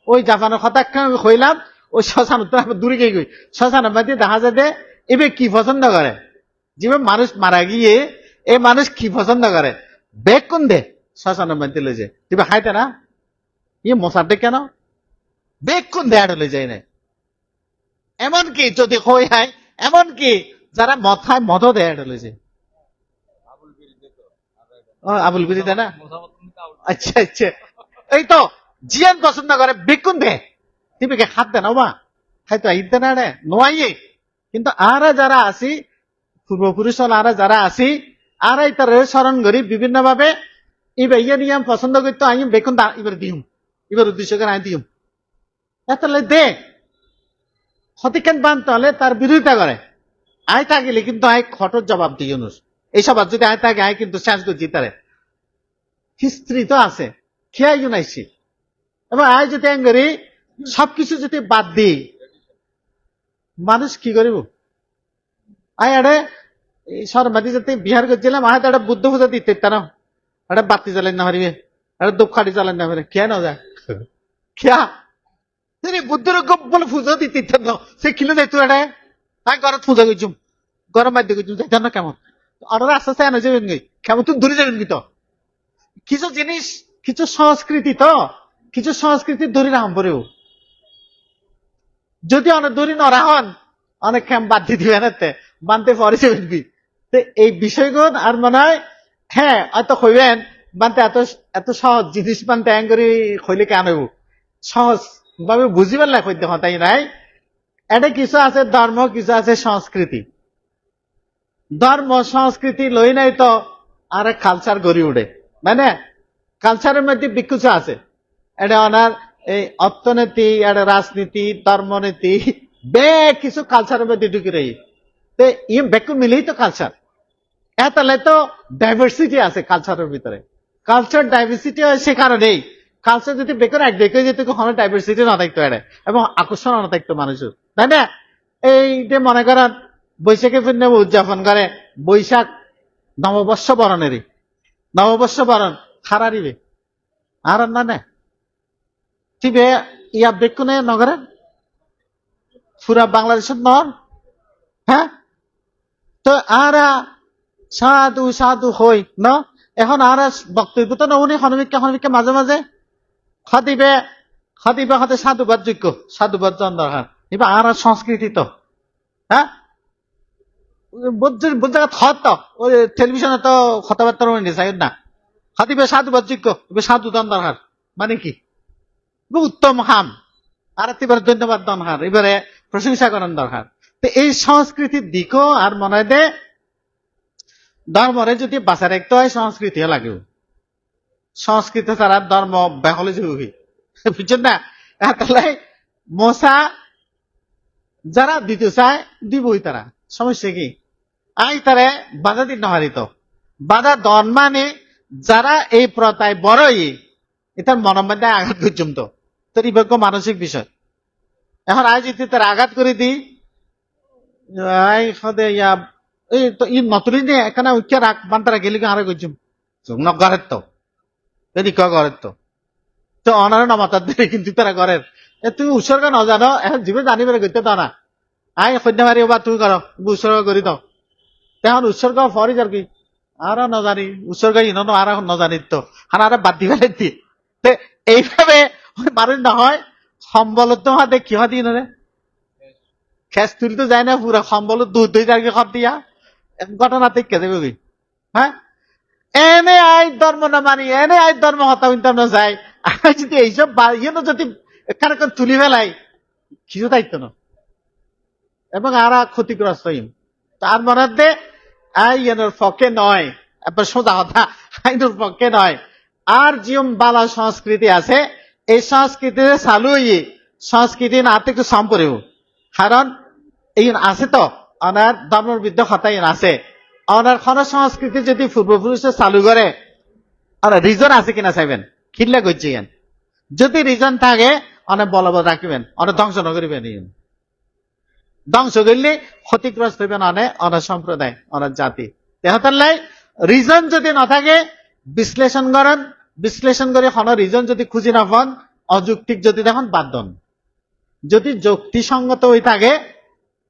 ওই জাপানের কথা হইলাম ওই শ্মশান দূরে গিয়ে গই শ্মশানের মধ্যে দেখা যায় যে এবার কি পছন্দ করে যেভাবে মানুষ মারা গিয়ে এই মানুষ কি পছন্দ করে বেগ কোন দে শ্মশানের মধ্যে লই যায় তুমি খাইতে না ইয়ে মশারটা কেন বেগ কোন দে আড়ে লই যায় না। এমনকি যদি হই হয় এমনকি যারা মদ খায় মদও দেয় আড়ে লই যায়। আবুল বিরি দেয় না, আচ্ছা এই তো জিয়ান পছন্দ করে বেকুন দে তুমি কে খাত দেন মা খাইতো আইতে না রে নোয়াইয়ে। কিন্তু আরা যারা আসি পূর্বপুরুষ আরা যারা আসি আর এই তার স্মরণ করি বিভিন্ন ভাবে এবার ইয়ে নিয়ম পছন্দ করতো আমি বেকুন এবার দিউম এবার উদ্দেশ্য করে আমি দিউম এতলে দে হতিকেন বান তাহলে তার বিরোধিতা করে আয় থাকিলে কিন্তু আয় খটর জবাব দিই অনুষ এইসব যদি আয় থাকে আয় কিন্তু শেষ করছি তারে হিস্ট্রি তো আছে খেয়াই নাইছি এবং আয় যদি করি সবকিছু যদি বাদ দিই মানুষ কি করিব আয় আরে সরমাদি যাতে বিহার করছিলাম আয় একটা বুদ্ধ পূজা দিতে না একটা বাতি জ্বালেন না পারিবে একটা ধূপকাঠি জ্বালেন না পারে খেয়া না যায় খেয়া বুদ্ধের বলে পুজো দিতে না সে কিলো যাইতো এটা আমি ঘরত পূজা করছুম গরম বাদ্য করছুম যাইতাম না কেমন আর আস্তে আস্তে এনে যাবেন গই কেমন তুমি দূরে যাবেন কি তো কিছু জিনিস কিছু সংস্কৃতি তো কিছু সংস্কৃতি ধরে রাখাম পরেও যদি অনেক দূরে নরা হন অনেক খেম বাদ দিয়ে দিবেন বানতে পরে যাবেন কি এই বিষয়গুলো আর মনে হয় হ্যাঁ হয়তো হইবেন বানতে এত সহজ জিনিস বানতে এং করে হইলে কেন হইব সহজ ভাবে বুঝিবার লাগ হইতে হতাই নাই। এটা কিছু আছে ধর্ম কিছু আছে সংস্কৃতি, ধর্ম সংস্কৃতি লই নাই তো আর কালচার গড়ি উঠে মানে কালচারের মধ্যে বিক্ষুচ আছে এটা ওনার এই অর্থনীতি এটা রাজনীতি ধর্মনীতি বে কিছু কালচারের মধ্যে ঢুকে রই তো ইয়ে বেকু মিলেই তো কালচার তাহলে তো ডাইভার্সিটি আছে কালচারের ভিতরে কালচার ডাইভার্সিটি হয় সে কারণেই কালচার যদি বেকার এক দেখে যেত কখনো ডাইভার্সিটি না থাকতো এটা এবং আকর্ষণ না থাকতো মানুষের তাই না। এই যে মনে করেন বৈশাখী পূর্ণিমা উদযাপন করে বৈশাখ নববর্ষ বরণেরই নববর্ষ বরণ খারারিবে আর না না ঠিবে ইয়া বেকুনে নগরে পুরা বাংলাদেশের নর হ্যাঁ তো আর সাধু সাধু হই ন এখন আর বক্তব্য তো নউনি হনমিককে মাঝে মাঝে খতিবে খতিবে হতে সাধুবাদ যোগ্য সাধুবাদ জন দরকার এবার আর সংস্কৃতি তো হ্যাঁ বুঝতে থত তো ওই টেলিভিশনে তো কথাবার্তা নিয়ে না খতিবে সাধুবাদ যোগ্য এবার সাধু জন দরকার মানে কি উত্তম হাম আর এবার ধন্যবাদ দরকার এবারে প্রশংসা করার দরকার তো এই সংস্কৃতির দিকও আর মনে হয় দে ধর্মরে যদি বাঁচা রাখতে হয় সংস্কৃতি লাগবে সংস্কৃতি ছাড়া ধর্ম ব্যাহলে যে বুঝছেন না তাহলে মশা যারা দিতে চায় দিবই তারা সমস্যা কি আই তারে বাধা দিন নহারিত বাধা দন মানে যারা এই প্রথায় বড়ই এটার মনোমধ্যে আঘাত করছুম তো তোর ইবজ্ঞ মানসিক বিষয় এখন আজ যদি তার আঘাত করে দিই আই সদে ইয়া এই তো ই নতুন নিয়ে এখানে উচ্চ রাখ বান্তারা গেলি আরো করছুম ঘরের তো এদিক ঘরের তো তো অনার নমাতার দিলে কিন্তু তারা ঘরের তুমি উৎসর্গ ন জানো এখন জীবন জানি বেড়ে করতে দাও না আই সন্ধ্যা মারি বা তুমি করো উৎসর্গ করি দাও তখন উৎসর্গ ফরি যার কি আর নজানি উৎসর্গ ইনো আর নজানি তো আর বাদ দি ফেলে দি এইভাবে মানুষ নহয় সম্বলত হাতে কিহ দিন রে খেস তুলতে যায় না পুরা সম্বল দুধ দুই যার খত দিয়া ঘটনা থেকে যাবে হ্যাঁ এনে আই ধর্ম না মানি এনে আই ধর্ম হতা না যায় আর যদি এইসব ইয়ে যদি এখানে তুলি ফেলাই কিছু দায়িত্ব না এবং আর ক্ষতিগ্রস্ত তার মনে আইনের পক্ষে নয় এবার সোজা কথা আইনের পক্ষে নয় আর জিম বালা সংস্কৃতি আছে এই সংস্কৃতিতে চালু সংস্কৃতি না একটু সম্পরেও কারণ এই আছে তো অনার ধর্মের বিদ্যা হতা আছে অনার কোন সংস্কৃতি যদি পূর্বপুরুষে চালু করে আর রিজন আছে কিনা চাইবেন খিল্লা করছি যদি রিজন থাকে অনেক বলবৎ রাখবেন অনেক ধ্বংস নকরিবেন ধ্বংস করলে ক্ষতিগ্রস্ত হইবেন অনেক সম্প্রদায় অনেক জাতি তেহতাল্লাই রিজন যদি না থাকে বিশ্লেষণ করে কোন রিজন যদি খুঁজি না পান অযৌক্তিক যদি দেখুন বাদ দন যদি যুক্তিসঙ্গত হয়ে থাকে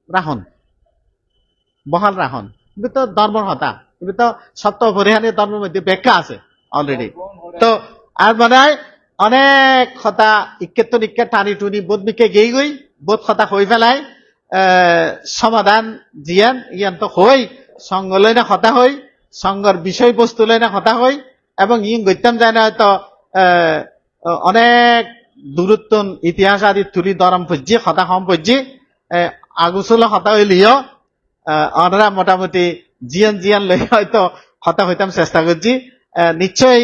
রাখুন বহাল রাখুন কিন্তু তো ধর্মর হতা কিন্তু তো সত্য পরিহানের ধর্মের মধ্যে ব্যাখ্যা আছে অলরেডি তো আর মনে হয় অনেক কথা ইক্কেত নিক্কে টানি টুনি বোধ মিকে গেই গই বোধ কথা হয়ে ফেলায় সমাধান জিয়ান ইয়ান তো হই সঙ্গ লই না কথা হই সঙ্গর বিষয়বস্তু লই না কথা হই এবং ইন গইতাম যায় না হয়তো অনেক দূরত্বন ইতিহাস আদি তুলি দরম পর্যি কথা কম পর্যি আগুসুল কথা হইলিও অনরা মোটামুটি জিয়ান লই হয়তো কথা হইতাম চেষ্টা করছি নিশ্চয়ই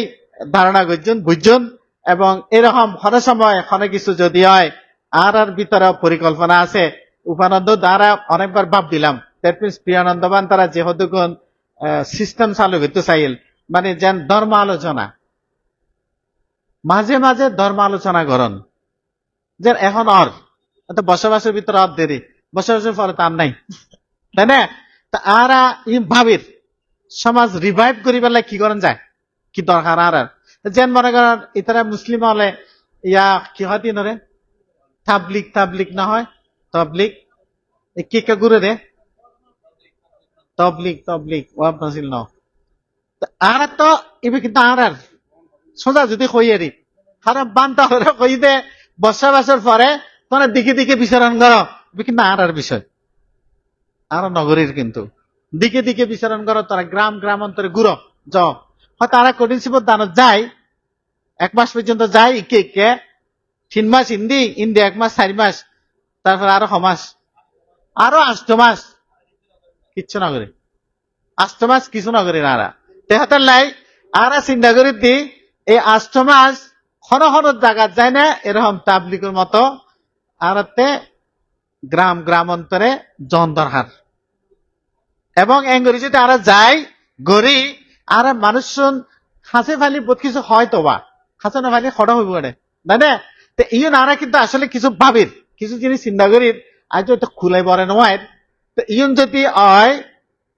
ধারণা করছেন বুঝছেন এবং এরকম হনে সময় হনে কিছু যদি হয় আর ভিতরে পরিকল্পনা আছে উপানন্দ দ্বারা অনেকবার ভাব দিলাম দ্যাট মিনস প্রিয়ানন্দবান তারা যেহেতু সিস্টেম চালু করতে চাইল মানে যেন ধর্ম আলোচনা মাঝে মাঝে ধর্ম আলোচনা করেন যে এখন বসবাসের ভিতরে দেরি বসবাসের পরে তার নাই তাই না তা আর ভাবির সমাজ রিভাইভ করি পেলে কি করেন যায় কি দরকার আর যেন মনে করেন ইতারা মুসলিম হলে ইয়া কি হয় দিন রে তাবলিক না হয় তবলিক কি কে ঘুরে রে তবলিক ওয়াব নাসিল ন আর তো এবার কিন্তু আর সোজা যদি কইয়ারি কারণ বান্তা হলে কই দে বসবাসের পরে তোমরা দিকে বিচরণ করো কিন্তু আর বিষয় আর নগরীর কিন্তু দিকে বিচরণ করো তারা গ্রাম অন্তরে ঘুরো যাও হয়তো আর কঠিন শিবর দানত যায় 1 মাস পর্যন্ত যায় ইকে 3 মাস ইন্দি 1 মাস 4 মাস তারপর আরো 6 মাস আরো 8 মাস কিচ্ছু না করে 8 মাস কিছু না করে না তেহাতার লাই আর চিন্তা করে দি এই 8 মাস ক্ষণ জায়গা যায় না এরকম তাবলিকের মতো আর গ্রাম অন্তরে জন দরকার এবং এঙ্গরি যদি আর যায় গড়ি আর মানুষ হাসে ফালি বহুত কিছু হয়তো বা হাসে না ফালি খড়া হইব না না তো ইয়ন আর কিন্তু আসলে কিছু ভাবির কিছু জিনিস চিন্তা করি আজ তো খুলাই পড়ে নয় তো ইয়ন যদি হয়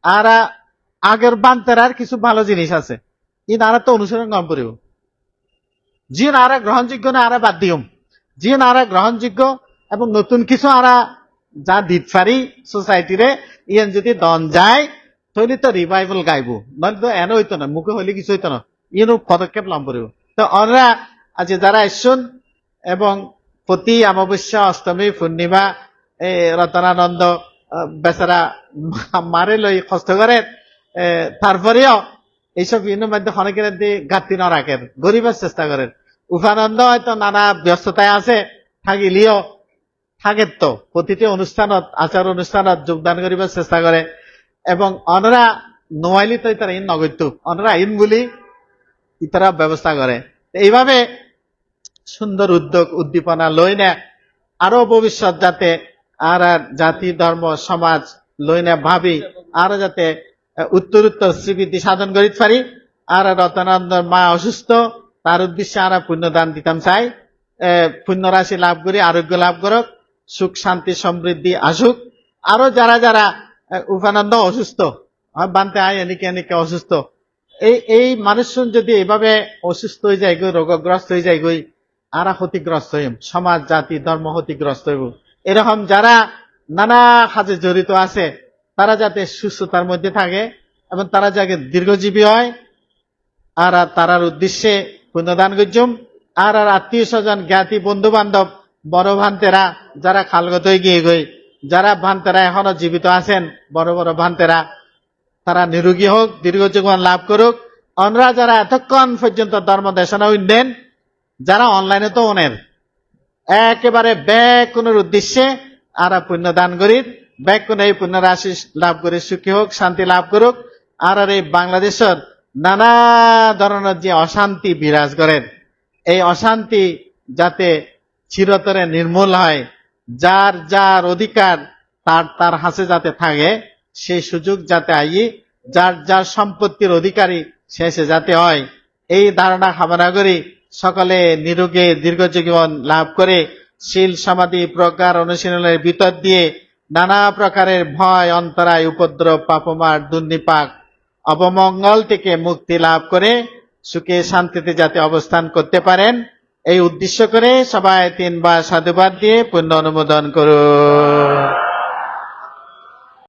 আর আগের বান্তার আর কিছু ভালো জিনিস আছে ইন আর তো অনুসরণ কম করিব জিন আর গ্রহণযোগ্য না আর বাদ দিম জিন আর গ্রহণযোগ্য এবং নতুন কিছু আর যা দিত পারি সোসাইটিরে ইয়ান যদি দন যায় তৈরি তো রিভাইভাল গাইব, নইলে তো এনে হইতো না, মুখে হইলে কিছু হইতো না, ইনো পদক্ষেপ লাভ করিব। তো অনরা আজ যারা আসুন এবং প্রতি অমাবস্যা, অষ্টমী, পূর্ণিমা এই রতনানন্দ বেচারা মারে লই কষ্ট করে, তারপরেও এইসব ইউনির মধ্যে অনেকের ঘাটতি না রাখেন, গরিবের চেষ্টা করেন। উপানন্দ হয়তো নানা ব্যস্ততায় আছে, থাকিলেও থাকে তো প্রতিটি অনুষ্ঠানত, আচার অনুষ্ঠানত যোগদান করিবার চেষ্টা করে। এবং অনরা নোয়াইলি তো তারা ইন নগত্য, অনরা আইন বলি ইতারা ব্যবস্থা করে। এইভাবে সুন্দর উদ্যোগ উদ্দীপনা লই না আরো ভবিষ্যৎ যাতে আর জাতি ধর্ম সমাজ লই না ভাবি আরো যাতে উত্তর শ্রীবৃদ্ধি সাধন করিতে পারি। আর রতনানন্দ মা অসুস্থ, তার উদ্দেশ্যে আর পুণ্যদান দিতাম চাই, পুণ্য রাশি লাভ করি, আরোগ্য লাভ করুক, সুখ শান্তি সমৃদ্ধি আসুক। আরো যারা যারা উপানন্দ অসুস্থ বানতে আয় এনিকে এনিকে অসুস্থ, এই মানুষজন যদি এইভাবে অসুস্থ হয়ে যায় গই, রোগগ্রস্ত হয়ে যায় গই, আরা ক্ষতিগ্রস্ত হইম, সমাজ জাতি ধর্ম ক্ষতিগ্রস্ত হইব। এরকম যারা নানা কাজে জড়িত আছে তারা যাতে সুস্থতার মধ্যে থাকে এবং তারা যাতে দীর্ঘজীবী হয়। আর তারার উদ্দেশ্যে পুণ্যদান করছুম। আর আত্মীয় স্বজন জ্ঞাতি বন্ধু বান্ধব বড় ভান্তেরা যারা খালগত হয়ে গিয়ে গই, যারা ভান্তেরা এখনো জীবিত আছেন, বড় বড় ভান্তেরা, তারা নিরোগী হোক, দীর্ঘ জীবন লাভ করুক। অনরা যারা এতক্ষণ পর্যন্ত ধর্ম দেশনা দেন, যারা অনলাইনে তো অনের একেবারে ব্যাগ কোন উদ্দেশ্যে আর পুণ্যদান করি, ব্যাগ কোন এই পুণ্য রাশি লাভ করে সুখী হোক, শান্তি লাভ করুক। আর এই বাংলাদেশের নানা ধরনের যে অশান্তি বিরাজ করেন, এই অশান্তি যাতে চিরতরে নির্মূল হয়, যার যার অধিকার তার তার হাতে যাতে থাকে, সেই সুযোগ যাতে আই, যার যার সম্পত্তির অধিকারী শেষে যাতে হয়, এই ধারণা কামনা করি সকলে নিরোগে দীর্ঘ জীবন লাভ করে শীল সমাধি প্রজ্ঞার অনুশীলনের ভিতর দিয়ে নানা প্রকারের ভয় অন্তরায় উপদ্রব পাপমার দুর্নিপাক অবমঙ্গল থেকে মুক্তি লাভ করে সুখে শান্তিতে যাতে অবস্থান করতে পারেন, এই উদ্দেশ্য করে সবাই 3 বার সাধুবাদ দিয়ে পুণ্য অনুমোদন করুন।